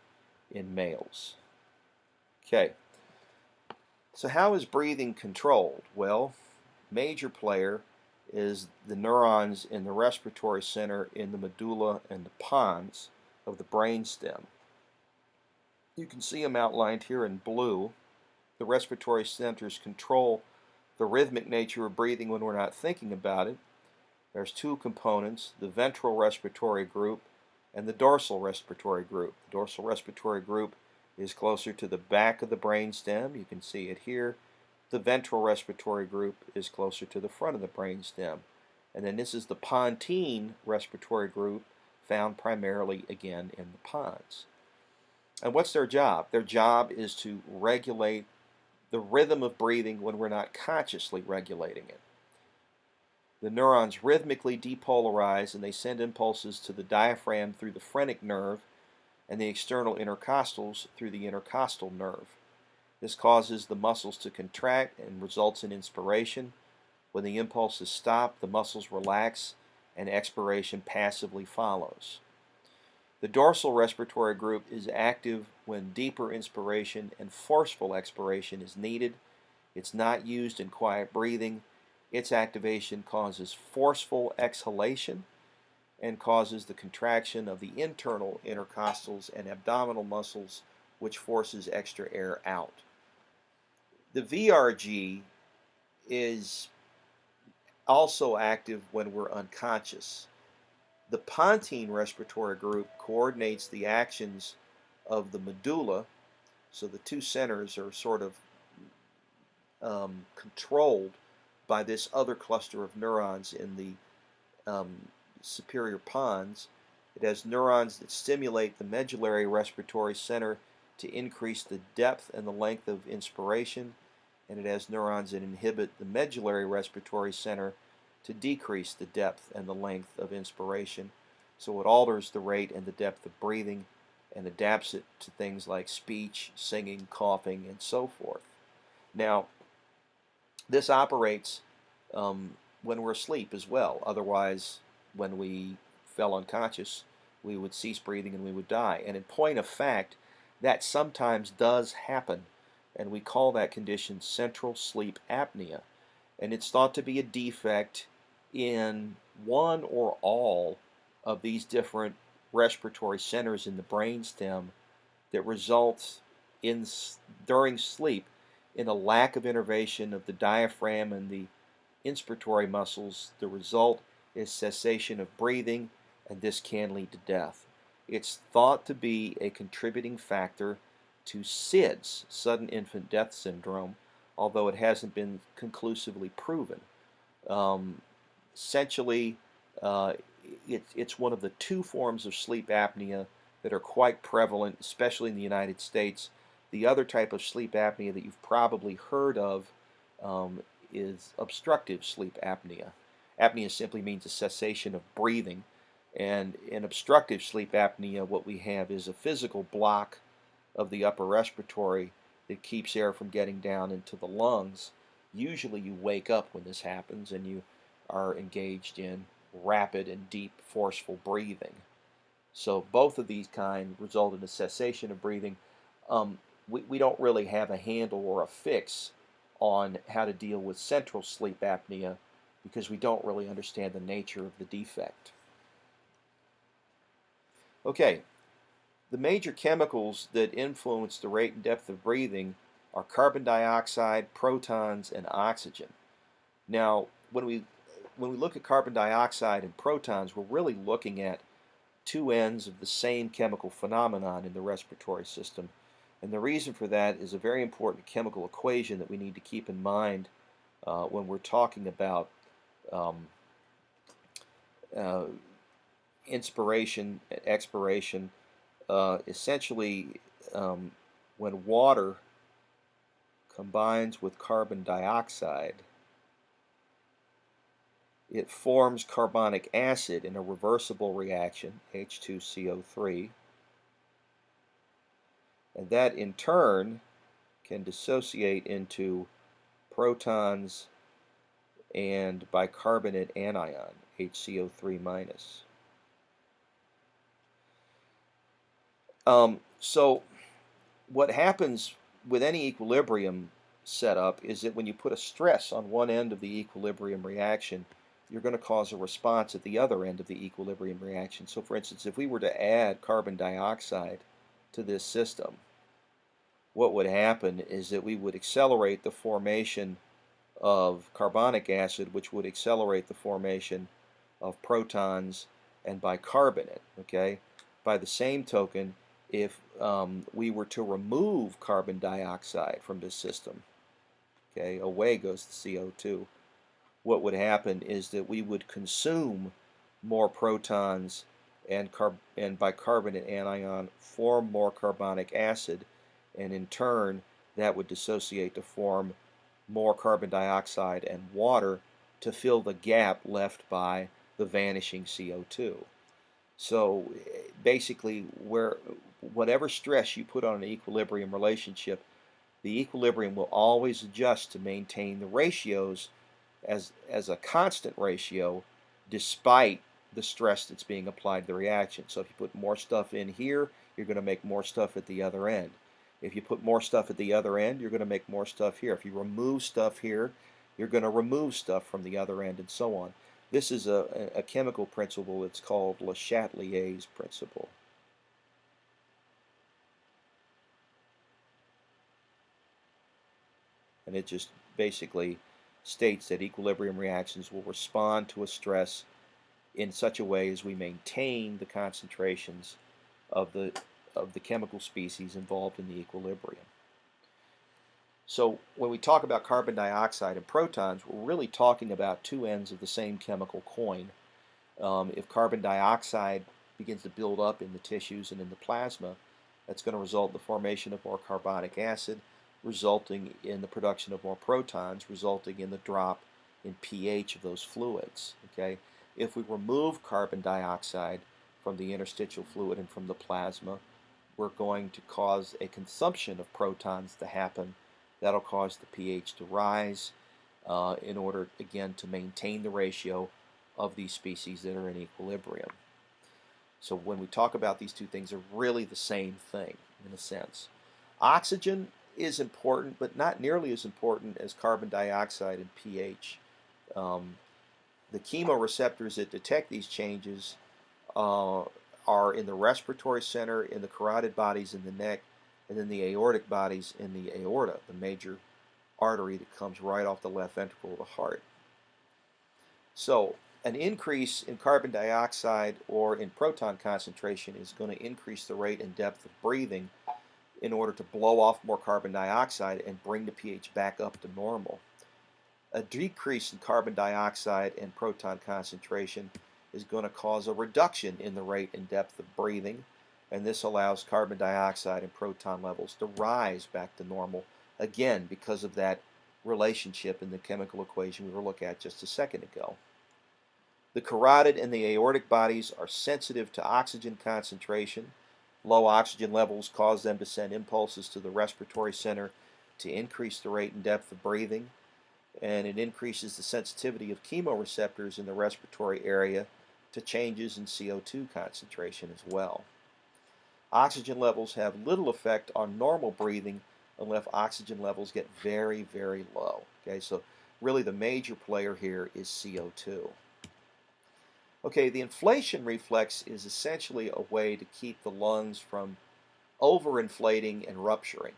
in males. Okay, so how is breathing controlled? Well, major player is the neurons in the respiratory center in the medulla and the pons of the brainstem. You can see them outlined here in blue. The respiratory centers control the rhythmic nature of breathing when we're not thinking about it. There's two components, the ventral respiratory group and the dorsal respiratory group. The dorsal respiratory group is closer to the back of the brainstem. You can see it here. The ventral respiratory group is closer to the front of the brainstem. And then this is the pontine respiratory group, found primarily, again, in the pons. And what's their job? Their job is to regulate the rhythm of breathing when we're not consciously regulating it. The neurons rhythmically depolarize and they send impulses to the diaphragm through the phrenic nerve and the external intercostals through the intercostal nerve. This causes the muscles to contract and results in inspiration. When the impulses stop, the muscles relax and expiration passively follows. The dorsal respiratory group is active when deeper inspiration and forceful expiration is needed. It's not used in quiet breathing. Its activation causes forceful exhalation and causes the contraction of the internal intercostals and abdominal muscles, which forces extra air out. The VRG is also active when we're unconscious. The pontine respiratory group coordinates the actions of the medulla, so the two centers are sort of controlled by this other cluster of neurons in the superior pons. It has neurons that stimulate the medullary respiratory center to increase the depth and the length of inspiration, and it has neurons that inhibit the medullary respiratory center to decrease the depth and the length of inspiration. So it alters the rate and the depth of breathing and adapts it to things like speech, singing, coughing, and so forth. Now, this operates when we're asleep as well. Otherwise, when we fell unconscious, we would cease breathing and we would die. And in point of fact, that sometimes does happen, and we call that condition central sleep apnea. And it's thought to be a defect in one or all of these different respiratory centers in the brainstem that results in, during sleep, in a lack of innervation of the diaphragm and the inspiratory muscles. The result is cessation of breathing, and this can lead to death. It's thought to be a contributing factor to SIDS, sudden infant death syndrome, although it hasn't been conclusively proven. Essentially, it's one of the two forms of sleep apnea that are quite prevalent, especially in the United States. The other type of sleep apnea that you've probably heard of is obstructive sleep apnea. Apnea simply means a cessation of breathing. And in obstructive sleep apnea, what we have is a physical block of the upper respiratory that keeps air from getting down into the lungs. Usually you wake up when this happens and you are engaged in rapid and deep forceful breathing. So both of these kind result in a cessation of breathing. We don't really have a handle or a fix on how to deal with central sleep apnea because we don't really understand the nature of the defect. Okay, the major chemicals that influence the rate and depth of breathing are carbon dioxide, protons, and oxygen. Now, when we look at carbon dioxide and protons, we're really looking at two ends of the same chemical phenomenon in the respiratory system. And the reason for that is a very important chemical equation that we need to keep in mind when we're talking about um, uh, inspiration and expiration. Essentially, when water combines with carbon dioxide, it forms carbonic acid in a reversible reaction, H2CO3, and that in turn can dissociate into protons and bicarbonate anion, HCO3 minus. So what happens with any equilibrium setup is that when you put a stress on one end of the equilibrium reaction, you're going to cause a response at the other end of the equilibrium reaction. So for instance, if we were to add carbon dioxide to this system, what would happen is that we would accelerate the formation of carbonic acid, which would accelerate the formation of protons and bicarbonate. Okay? By the same token, if we were to remove carbon dioxide from this system, okay, away goes the CO2, what would happen is that we would consume more protons and bicarbonate anion, form more carbonic acid, and in turn that would dissociate to form more carbon dioxide and water to fill the gap left by the vanishing CO2. So basically, whatever stress you put on an equilibrium relationship, the equilibrium will always adjust to maintain the ratios as a constant ratio despite the stress that's being applied to the reaction. So if you put more stuff in here, you're going to make more stuff at the other end. If you put more stuff at the other end, you're going to make more stuff here. If you remove stuff here, you're going to remove stuff from the other end, and so on. This is a chemical principle that's called Le Chatelier's principle. And it just basically states that equilibrium reactions will respond to a stress in such a way as we maintain the concentrations of the chemical species involved in the equilibrium. So when we talk about carbon dioxide and protons, we're really talking about two ends of the same chemical coin. If carbon dioxide begins to build up in the tissues and in the plasma, that's going to result in the formation of more carbonic acid, resulting in the production of more protons, resulting in the drop in pH of those fluids. Okay? If we remove carbon dioxide from the interstitial fluid and from the plasma, we're going to cause a consumption of protons to happen. That'll cause the pH to rise in order, again, to maintain the ratio of these species that are in equilibrium. So when we talk about these two things, they're really the same thing, in a sense. Oxygen is important, but not nearly as important as carbon dioxide and pH. The chemoreceptors that detect these changes are in the respiratory center, in the carotid bodies in the neck, and then the aortic bodies in the aorta, the major artery that comes right off the left ventricle of the heart. So an increase in carbon dioxide or in proton concentration is going to increase the rate and depth of breathing in order to blow off more carbon dioxide and bring the pH back up to normal. A decrease in carbon dioxide and proton concentration is going to cause a reduction in the rate and depth of breathing, and this allows carbon dioxide and proton levels to rise back to normal, again because of that relationship in the chemical equation we were looking at just a second ago. The carotid and the aortic bodies are sensitive to oxygen concentration. Low oxygen levels cause them to send impulses to the respiratory center to increase the rate and depth of breathing, and it increases the sensitivity of chemoreceptors in the respiratory area to changes in CO2 concentration as well. Oxygen levels have little effect on normal breathing unless oxygen levels get very, very low. Okay, so really the major player here is CO2. Okay, the inflation reflex is essentially a way to keep the lungs from overinflating and rupturing.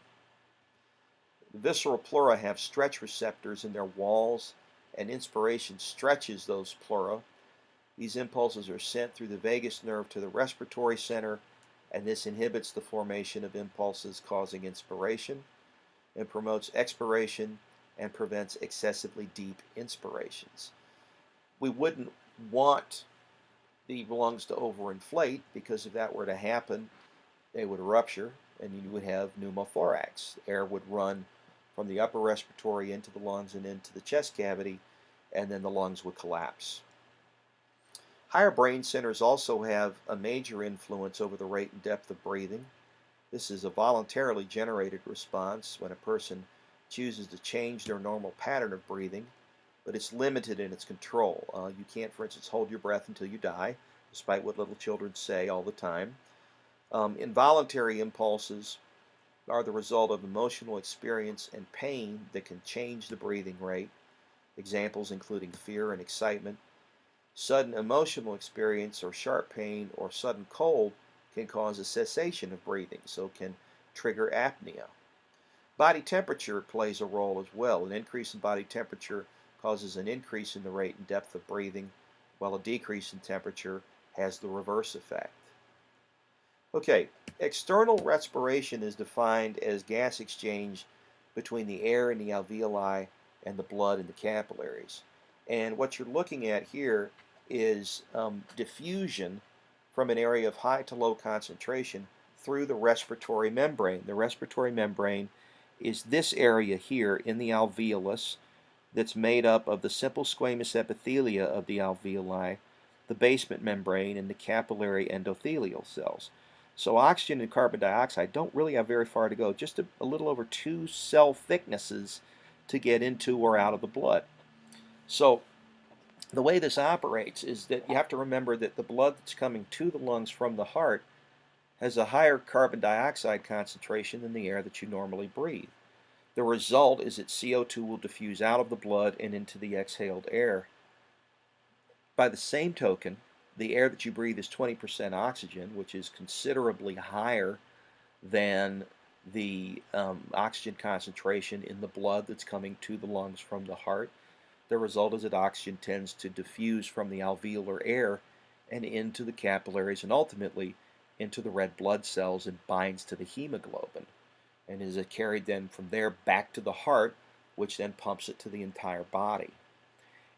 The visceral pleura have stretch receptors in their walls, and inspiration stretches those pleura. These impulses are sent through the vagus nerve to the respiratory center, and this inhibits the formation of impulses causing inspiration and promotes expiration and prevents excessively deep inspirations. We wouldn't want the lungs to overinflate, because if that were to happen, they would rupture and you would have pneumothorax. Air would run from the upper respiratory into the lungs and into the chest cavity, and then the lungs would collapse. Higher brain centers also have a major influence over the rate and depth of breathing. This is a voluntarily generated response when a person chooses to change their normal pattern of breathing, but it's limited in its control. You can't, for instance, hold your breath until you die, despite what little children say all the time. Involuntary impulses are the result of emotional experience and pain that can change the breathing rate. Examples including fear and excitement. Sudden emotional experience or sharp pain or sudden cold can cause a cessation of breathing, so can trigger apnea. Body temperature plays a role as well. An increase in body temperature causes an increase in the rate and depth of breathing, while a decrease in temperature has the reverse effect. Okay, external respiration is defined as gas exchange between the air in the alveoli and the blood in the capillaries. And what you're looking at here is diffusion from an area of high to low concentration through the respiratory membrane. The respiratory membrane is this area here in the alveolus that's made up of the simple squamous epithelia of the alveoli, the basement membrane, and the capillary endothelial cells. So oxygen and carbon dioxide don't really have very far to go, just a little over 2 cell thicknesses to get into or out of the blood. So the way this operates is that you have to remember that the blood that's coming to the lungs from the heart has a higher carbon dioxide concentration than the air that you normally breathe. The result is that CO2 will diffuse out of the blood and into the exhaled air. By the same token, the air that you breathe is 20% oxygen, which is considerably higher than the oxygen concentration in the blood that's coming to the lungs from the heart. The result is that oxygen tends to diffuse from the alveolar air and into the capillaries and ultimately into the red blood cells and binds to the hemoglobin, and is carried then from there back to the heart, which then pumps it to the entire body.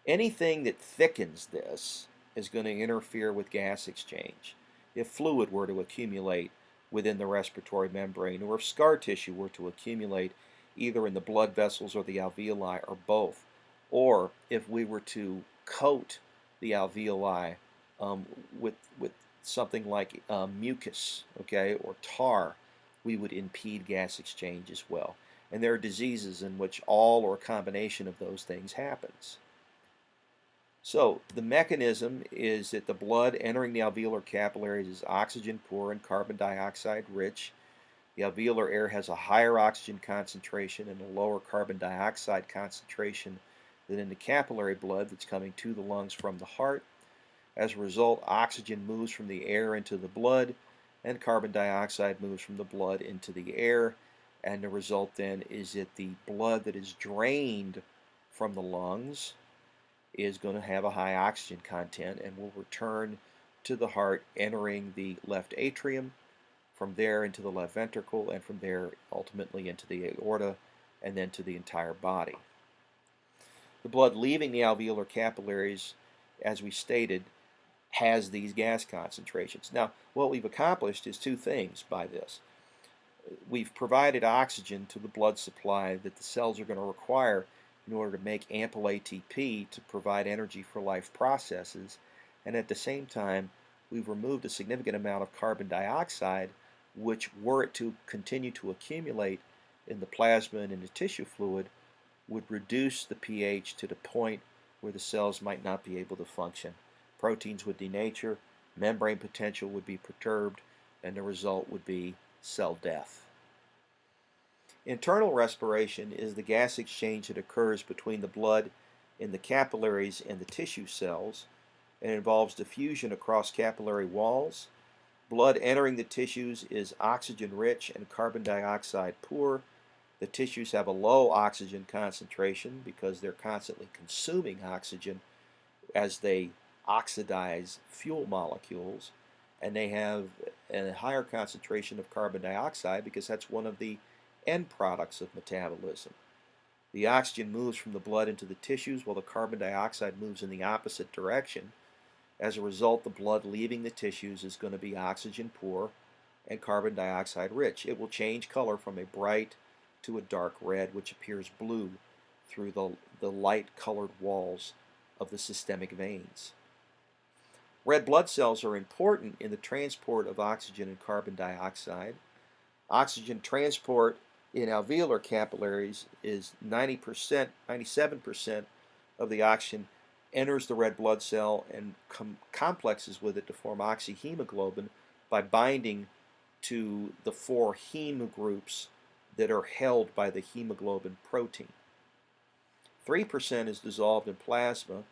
Anything that thickens this is going to interfere with gas exchange. If fluid were to accumulate within the respiratory membrane, or if scar tissue were to accumulate either in the blood vessels or the alveoli or both, or if we were to coat the alveoli with something like mucus, okay, or tar, we would impede gas exchange as well. And there are diseases in which all or a combination of those things happens. So the mechanism is that the blood entering the alveolar capillaries is oxygen poor and carbon dioxide rich. The alveolar air has a higher oxygen concentration and a lower carbon dioxide concentration than in the capillary blood that's coming to the lungs from the heart. As a result, oxygen moves from the air into the blood, and carbon dioxide moves from the blood into the air. And the result then is that the blood that is drained from the lungs is going to have a high oxygen content and will return to the heart, entering the left atrium, from there into the left ventricle, and from there ultimately into the aorta, and then to the entire body. The blood leaving the alveolar capillaries, as we stated, has these gas concentrations. Now, what we've accomplished is two things by this. We've provided oxygen to the blood supply that the cells are going to require in order to make ample ATP to provide energy for life processes, and at the same time, we've removed a significant amount of carbon dioxide, which, were it to continue to accumulate in the plasma and in the tissue fluid, would reduce the pH to the point where the cells might not be able to function. Proteins would denature, membrane potential would be perturbed, and the result would be cell death. Internal respiration is the gas exchange that occurs between the blood in the capillaries and the tissue cells, and involves diffusion across capillary walls. Blood entering the tissues is oxygen rich and carbon dioxide poor. The tissues have a low oxygen concentration because they're constantly consuming oxygen as they oxidize fuel molecules, and they have a higher concentration of carbon dioxide because that's one of the end products of metabolism. The oxygen moves from the blood into the tissues while the carbon dioxide moves in the opposite direction. As a result, the blood leaving the tissues is going to be oxygen poor and carbon dioxide rich. It will change color from a bright to a dark red, which appears blue through the light colored walls of the systemic veins. Red blood cells are important in the transport of oxygen and carbon dioxide. Oxygen transport in alveolar capillaries is 90%, 97% of the oxygen enters the red blood cell and complexes with it to form oxyhemoglobin by binding to the four heme groups that are held by the hemoglobin protein. 3% is dissolved in plasma,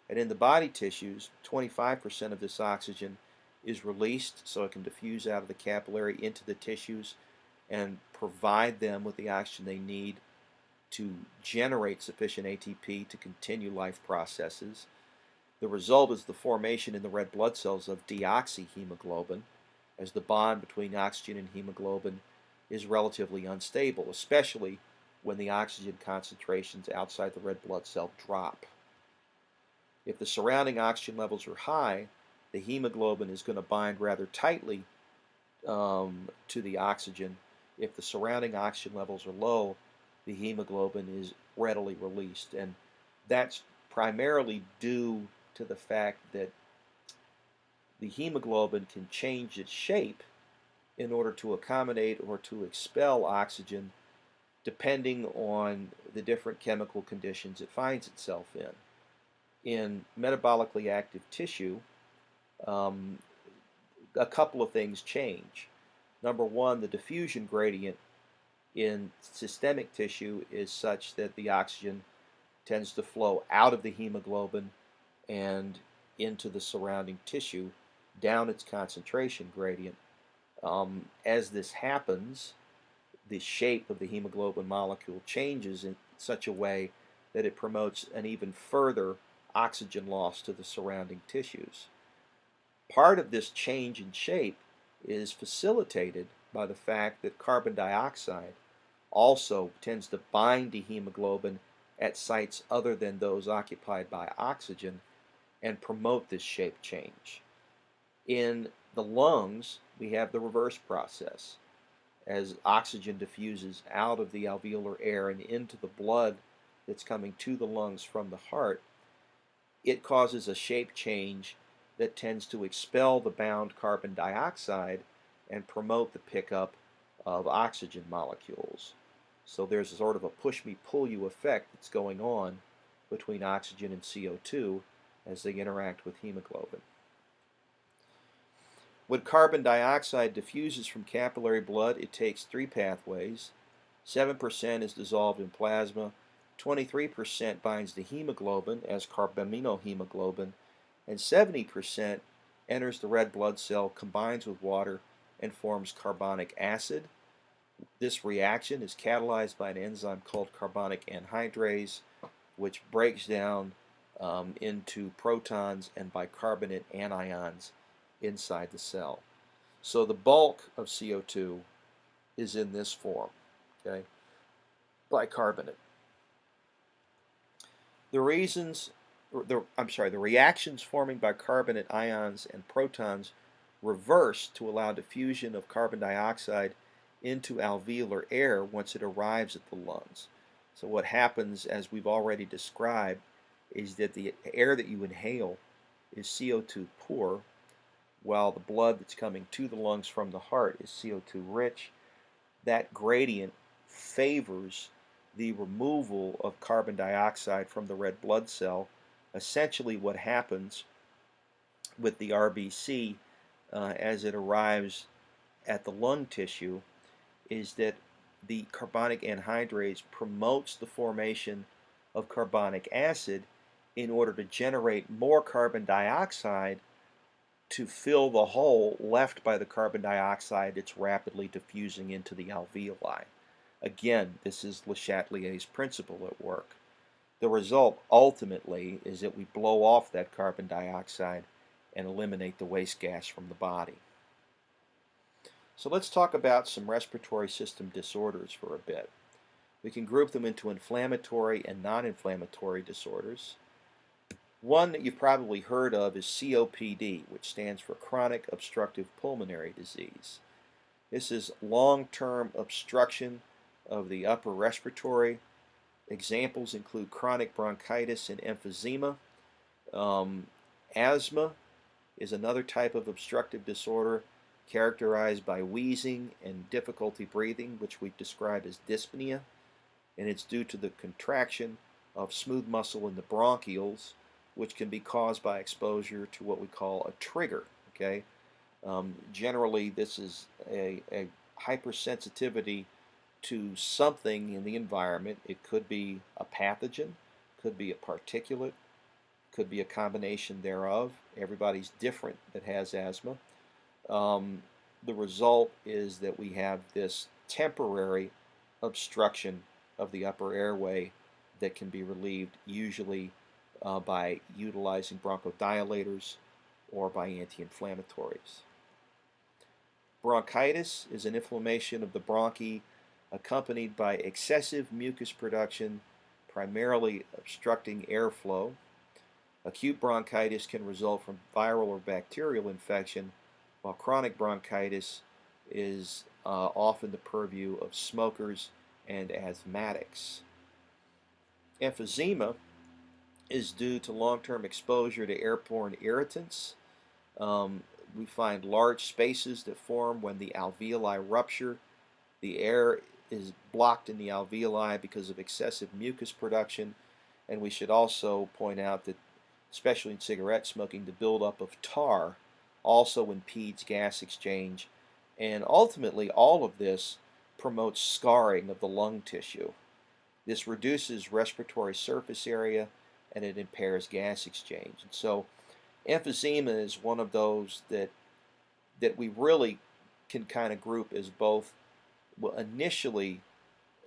and in the body tissues, 25% of this oxygen is released so it can diffuse out of the capillary into the tissues and provide them with the oxygen they need to generate sufficient ATP to continue life processes. The result is the formation in the red blood cells of deoxyhemoglobin, as the bond between oxygen and hemoglobin is relatively unstable, especially when the oxygen concentrations outside the red blood cell drop. If the surrounding oxygen levels are high, the hemoglobin is going to bind rather tightly to the oxygen. If the surrounding oxygen levels are low, the hemoglobin is readily released. And that's primarily due to the fact that the hemoglobin can change its shape in order to accommodate or to expel oxygen depending on the different chemical conditions it finds itself in. In metabolically active tissue, a couple of things change. Number one, the diffusion gradient in systemic tissue is such that the oxygen tends to flow out of the hemoglobin and into the surrounding tissue down its concentration gradient. As this happens, the shape of the hemoglobin molecule changes in such a way that it promotes an even further oxygen loss to the surrounding tissues. Part of this change in shape is facilitated by the fact that carbon dioxide also tends to bind to hemoglobin at sites other than those occupied by oxygen and promote this shape change. In the lungs, we have the reverse process. As oxygen diffuses out of the alveolar air and into the blood that's coming to the lungs from the heart, it causes a shape change that tends to expel the bound carbon dioxide and promote the pickup of oxygen molecules. So there's a sort of a push-me-pull-you effect that's going on between oxygen and CO2 as they interact with hemoglobin. When carbon dioxide diffuses from capillary blood, it takes three pathways. 7% is dissolved in plasma, 23% binds to hemoglobin as carbaminohemoglobin, and 70% enters the red blood cell, combines with water, and forms carbonic acid. This reaction is catalyzed by an enzyme called carbonic anhydrase, which breaks down into protons and bicarbonate anions inside the cell. So the bulk of CO2 is in this form, okay? Bicarbonate. The reactions forming bicarbonate ions and protons reverse to allow diffusion of carbon dioxide into alveolar air once it arrives at the lungs. So what happens, as we've already described, is that the air that you inhale is CO2 poor, while the blood that's coming to the lungs from the heart is CO2 rich. That gradient favors the removal of carbon dioxide from the red blood cell. Essentially what happens with the RBC as it arrives at the lung tissue is that the carbonic anhydrase promotes the formation of carbonic acid in order to generate more carbon dioxide to fill the hole left by the carbon dioxide that's rapidly diffusing into the alveoli. Again, this is Le Chatelier's principle at work. The result ultimately is that we blow off that carbon dioxide and eliminate the waste gas from the body. So let's talk about some respiratory system disorders for a bit. We can group them into inflammatory and non-inflammatory disorders. One that you've probably heard of is COPD, which stands for chronic obstructive pulmonary disease. This is long-term obstruction of the upper respiratory. Examples include chronic bronchitis and emphysema. Asthma is another type of obstructive disorder characterized by wheezing and difficulty breathing, which we describe as dyspnea, and it's due to the contraction of smooth muscle in the bronchioles, which can be caused by exposure to what we call a trigger. Okay, generally this is a hypersensitivity to something in the environment. It could be a pathogen, could be a particulate, could be a combination thereof. Everybody's different that has asthma. The result is that we have this temporary obstruction of the upper airway that can be relieved usually by utilizing bronchodilators or by anti-inflammatories. Bronchitis is an inflammation of the bronchi accompanied by excessive mucus production, primarily obstructing airflow. Acute bronchitis can result from viral or bacterial infection, while chronic bronchitis is often the purview of smokers and asthmatics. Emphysema is due to long-term exposure to airborne irritants. We find large spaces that form when the alveoli rupture. The air is blocked in the alveoli because of excessive mucus production, and we should also point out that, especially in cigarette smoking, the buildup of tar also impedes gas exchange, and ultimately all of this promotes scarring of the lung tissue. This reduces respiratory surface area and it impairs gas exchange. And so emphysema is one of those that we really can kind of group as both, well, initially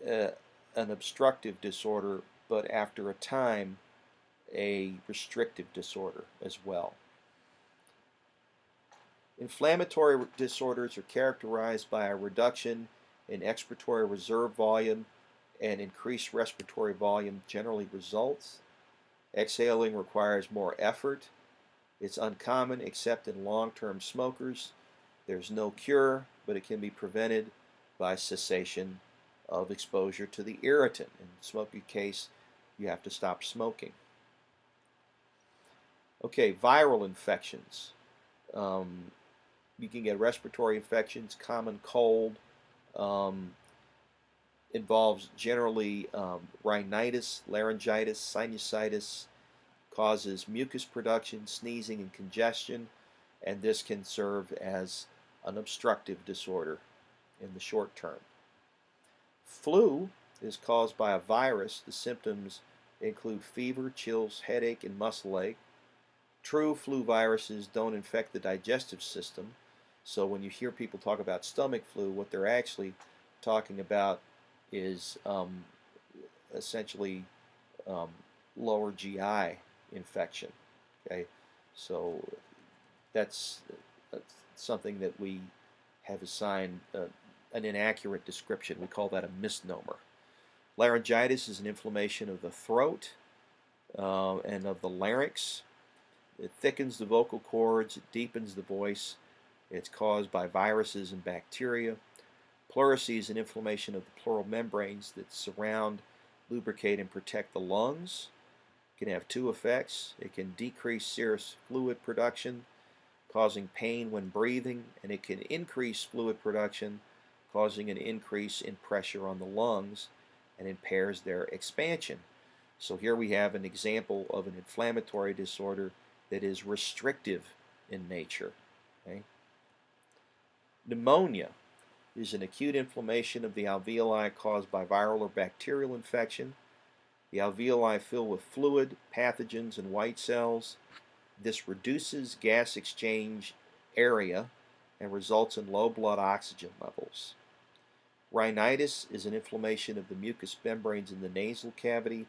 an obstructive disorder, but after a time a restrictive disorder as well. Inflammatory disorders are characterized by a reduction in expiratory reserve volume, and increased respiratory volume generally results. Exhaling requires more effort. It's uncommon except in long-term smokers. There's no cure, but it can be prevented by cessation of exposure to the irritant. In the smoking case, you have to stop smoking. Okay, viral infections. You can get respiratory infections, common cold, involves generally rhinitis, laryngitis, sinusitis, causes mucus production, sneezing, and congestion, and this can serve as an obstructive disorder in the short term. Flu is caused by a virus. The symptoms include fever, chills, headache, and muscle ache. True flu viruses don't infect the digestive system, so when you hear people talk about stomach flu, what they're actually talking about is essentially lower GI infection. Okay, so that's something that we have assigned an inaccurate description. We call that a misnomer. Laryngitis is an inflammation of the throat and of the larynx. It thickens the vocal cords, it deepens the voice. It's caused by viruses and bacteria. Pleurisy is an inflammation of the pleural membranes that surround, lubricate, and protect the lungs. It can have two effects. It can decrease serous fluid production, causing pain when breathing, and it can increase fluid production, causing an increase in pressure on the lungs and impairs their expansion. So here we have an example of an inflammatory disorder that is restrictive in nature. Okay? Pneumonia is an acute inflammation of the alveoli caused by viral or bacterial infection. The alveoli fill with fluid, pathogens, and white cells. This reduces gas exchange area and results in low blood oxygen levels. Rhinitis is an inflammation of the mucous membranes in the nasal cavity.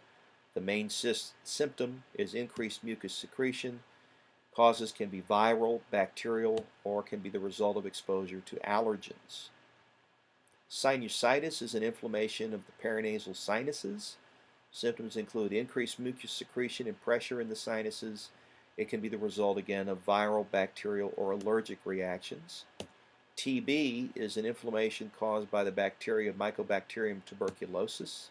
The main symptom is increased mucus secretion. Causes can be viral, bacterial, or can be the result of exposure to allergens. Sinusitis is an inflammation of the paranasal sinuses. Symptoms include increased mucus secretion and pressure in the sinuses. It can be the result, again, of viral, bacterial, or allergic reactions. TB is an inflammation caused by the bacteria Mycobacterium tuberculosis.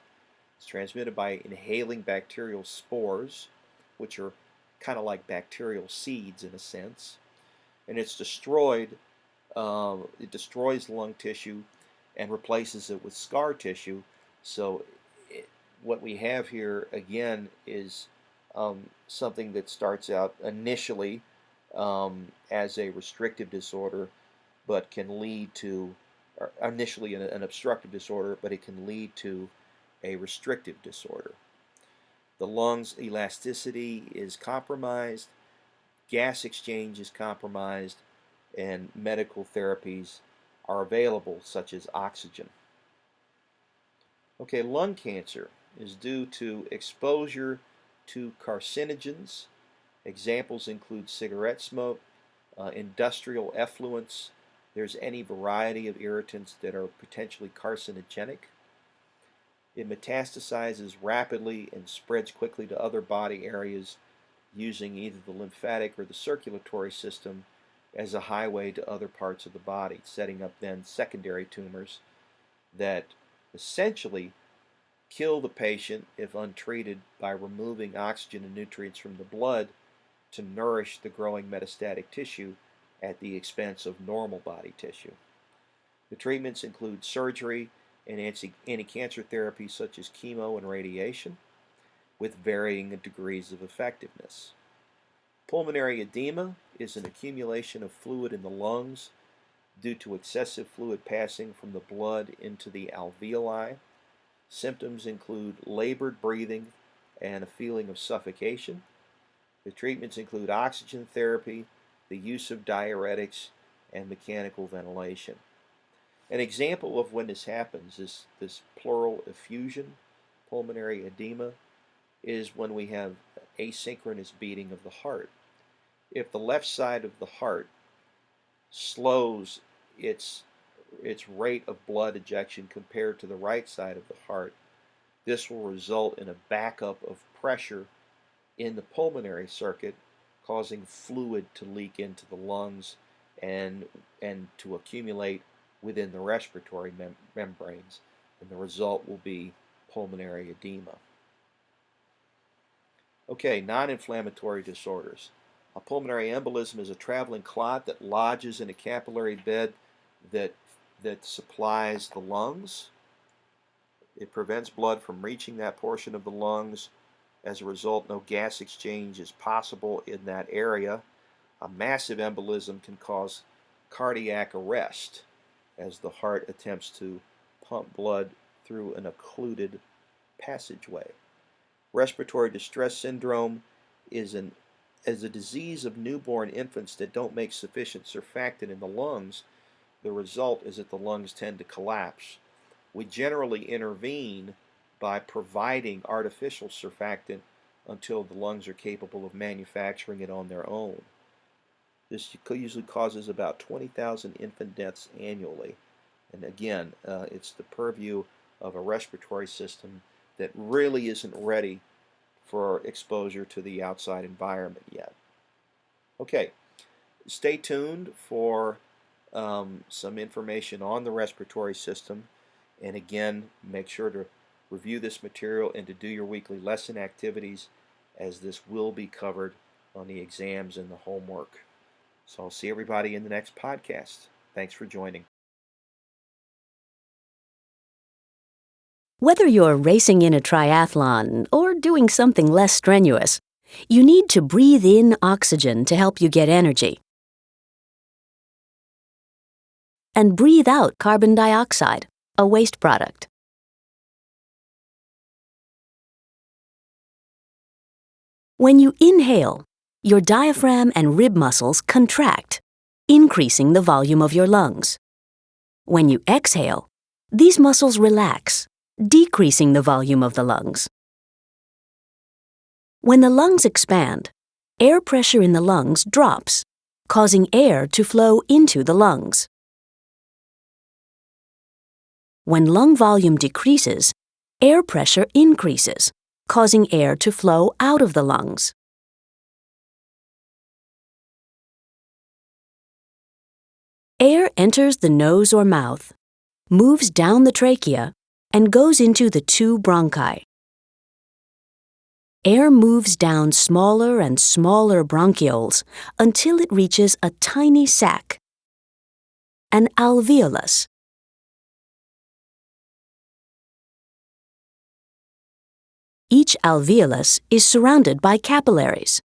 It's transmitted by inhaling bacterial spores, which are kind of like bacterial seeds in a sense. And it destroys lung tissue and replaces it with scar tissue. So what we have here again is something that starts out initially as a restrictive disorder, but can lead to, or initially an obstructive disorder, but it can lead to a restrictive disorder. The lungs' elasticity is compromised, gas exchange is compromised, and medical therapies are available, such as oxygen. Okay, lung cancer is due to exposure to carcinogens. Examples include cigarette smoke, industrial effluents. There's any variety of irritants that are potentially carcinogenic. It metastasizes rapidly and spreads quickly to other body areas using either the lymphatic or the circulatory system as a highway to other parts of the body, setting up then secondary tumors that essentially kill the patient if untreated by removing oxygen and nutrients from the blood to nourish the growing metastatic tissue at the expense of normal body tissue. The treatments include surgery and anti-cancer therapy such as chemo and radiation, with varying degrees of effectiveness. Pulmonary edema is an accumulation of fluid in the lungs due to excessive fluid passing from the blood into the alveoli. Symptoms include labored breathing and a feeling of suffocation. The treatments include oxygen therapy, the use of diuretics, and mechanical ventilation. An example of when this happens, this pleural effusion, pulmonary edema, is when we have asynchronous beating of the heart. If the left side of the heart slows its rate of blood ejection compared to the right side of the heart, this will result in a backup of pressure in the pulmonary circuit, causing fluid to leak into the lungs and to accumulate within the respiratory membranes, and the result will be pulmonary edema. Okay, non-inflammatory disorders. A pulmonary embolism is a traveling clot that lodges in a capillary bed that supplies the lungs. It prevents blood from reaching that portion of the lungs. As a result, no gas exchange is possible in that area. A massive embolism can cause cardiac arrest as the heart attempts to pump blood through an occluded passageway. Respiratory distress syndrome is a disease of newborn infants that don't make sufficient surfactant in the lungs. The result is that the lungs tend to collapse. We generally intervene by providing artificial surfactant until the lungs are capable of manufacturing it on their own. This usually causes about 20,000 infant deaths annually. And again, it's the purview of a respiratory system that really isn't ready for exposure to the outside environment yet. Okay, stay tuned for some information on the respiratory system. And again, make sure to review this material and to do your weekly lesson activities, as this will be covered on the exams and the homework. So I'll see everybody in the next podcast. Thanks for joining. Whether you're racing in a triathlon or doing something less strenuous, you need to breathe in oxygen to help you get energy. and breathe out carbon dioxide, a waste product. When you inhale, your diaphragm and rib muscles contract, increasing the volume of your lungs. When you exhale, these muscles relax, decreasing the volume of the lungs. When the lungs expand, air pressure in the lungs drops, causing air to flow into the lungs. When lung volume decreases, air pressure increases, causing air to flow out of the lungs. Air enters the nose or mouth, moves down the trachea, and goes into the two bronchi. Air moves down smaller and smaller bronchioles until it reaches a tiny sac, an alveolus. Each alveolus is surrounded by capillaries.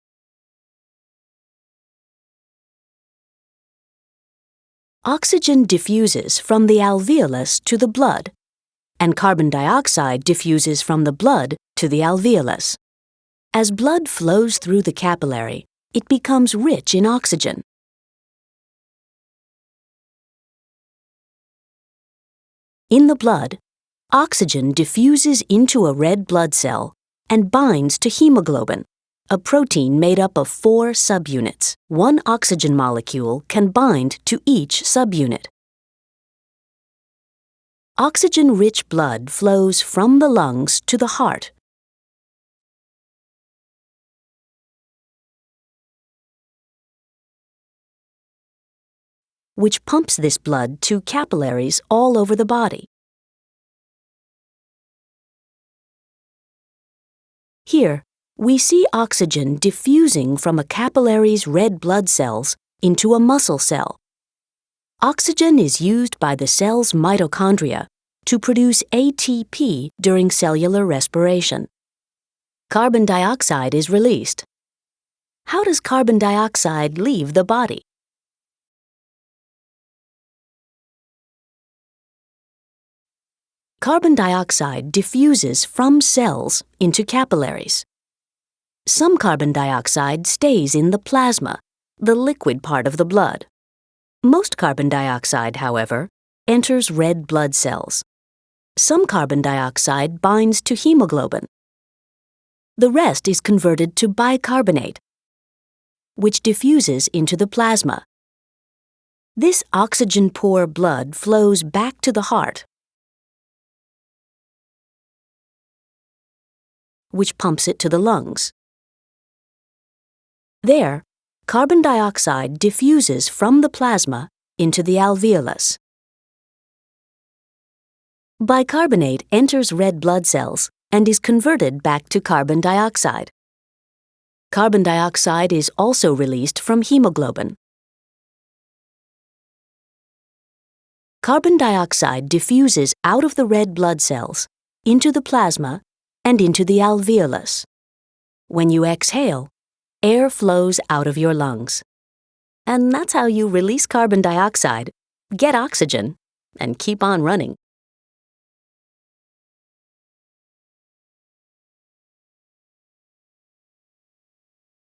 Oxygen diffuses from the alveolus to the blood, and carbon dioxide diffuses from the blood to the alveolus. As blood flows through the capillary, it becomes rich in oxygen. In the blood, oxygen diffuses into a red blood cell and binds to hemoglobin, a protein made up of 4 subunits. One oxygen molecule can bind to each subunit. Oxygen-rich blood flows from the lungs to the heart. Which pumps this blood to capillaries all over the body. Here, we see oxygen diffusing from a capillary's red blood cells into a muscle cell. Oxygen is used by the cell's mitochondria to produce ATP during cellular respiration. Carbon dioxide is released. How does carbon dioxide leave the body? Carbon dioxide diffuses from cells into capillaries. Some carbon dioxide stays in the plasma, the liquid part of the blood. Most carbon dioxide, however, enters red blood cells. Some carbon dioxide binds to hemoglobin. The rest is converted to bicarbonate, which diffuses into the plasma. This oxygen-poor blood flows back to the heart, which pumps it to the lungs. There, carbon dioxide diffuses from the plasma into the alveolus. Bicarbonate enters red blood cells and is converted back to carbon dioxide. Carbon dioxide is also released from hemoglobin. Carbon dioxide diffuses out of the red blood cells, into the plasma, and into the alveolus. When you exhale, air flows out of your lungs. And that's how you release carbon dioxide, get oxygen, and keep on running.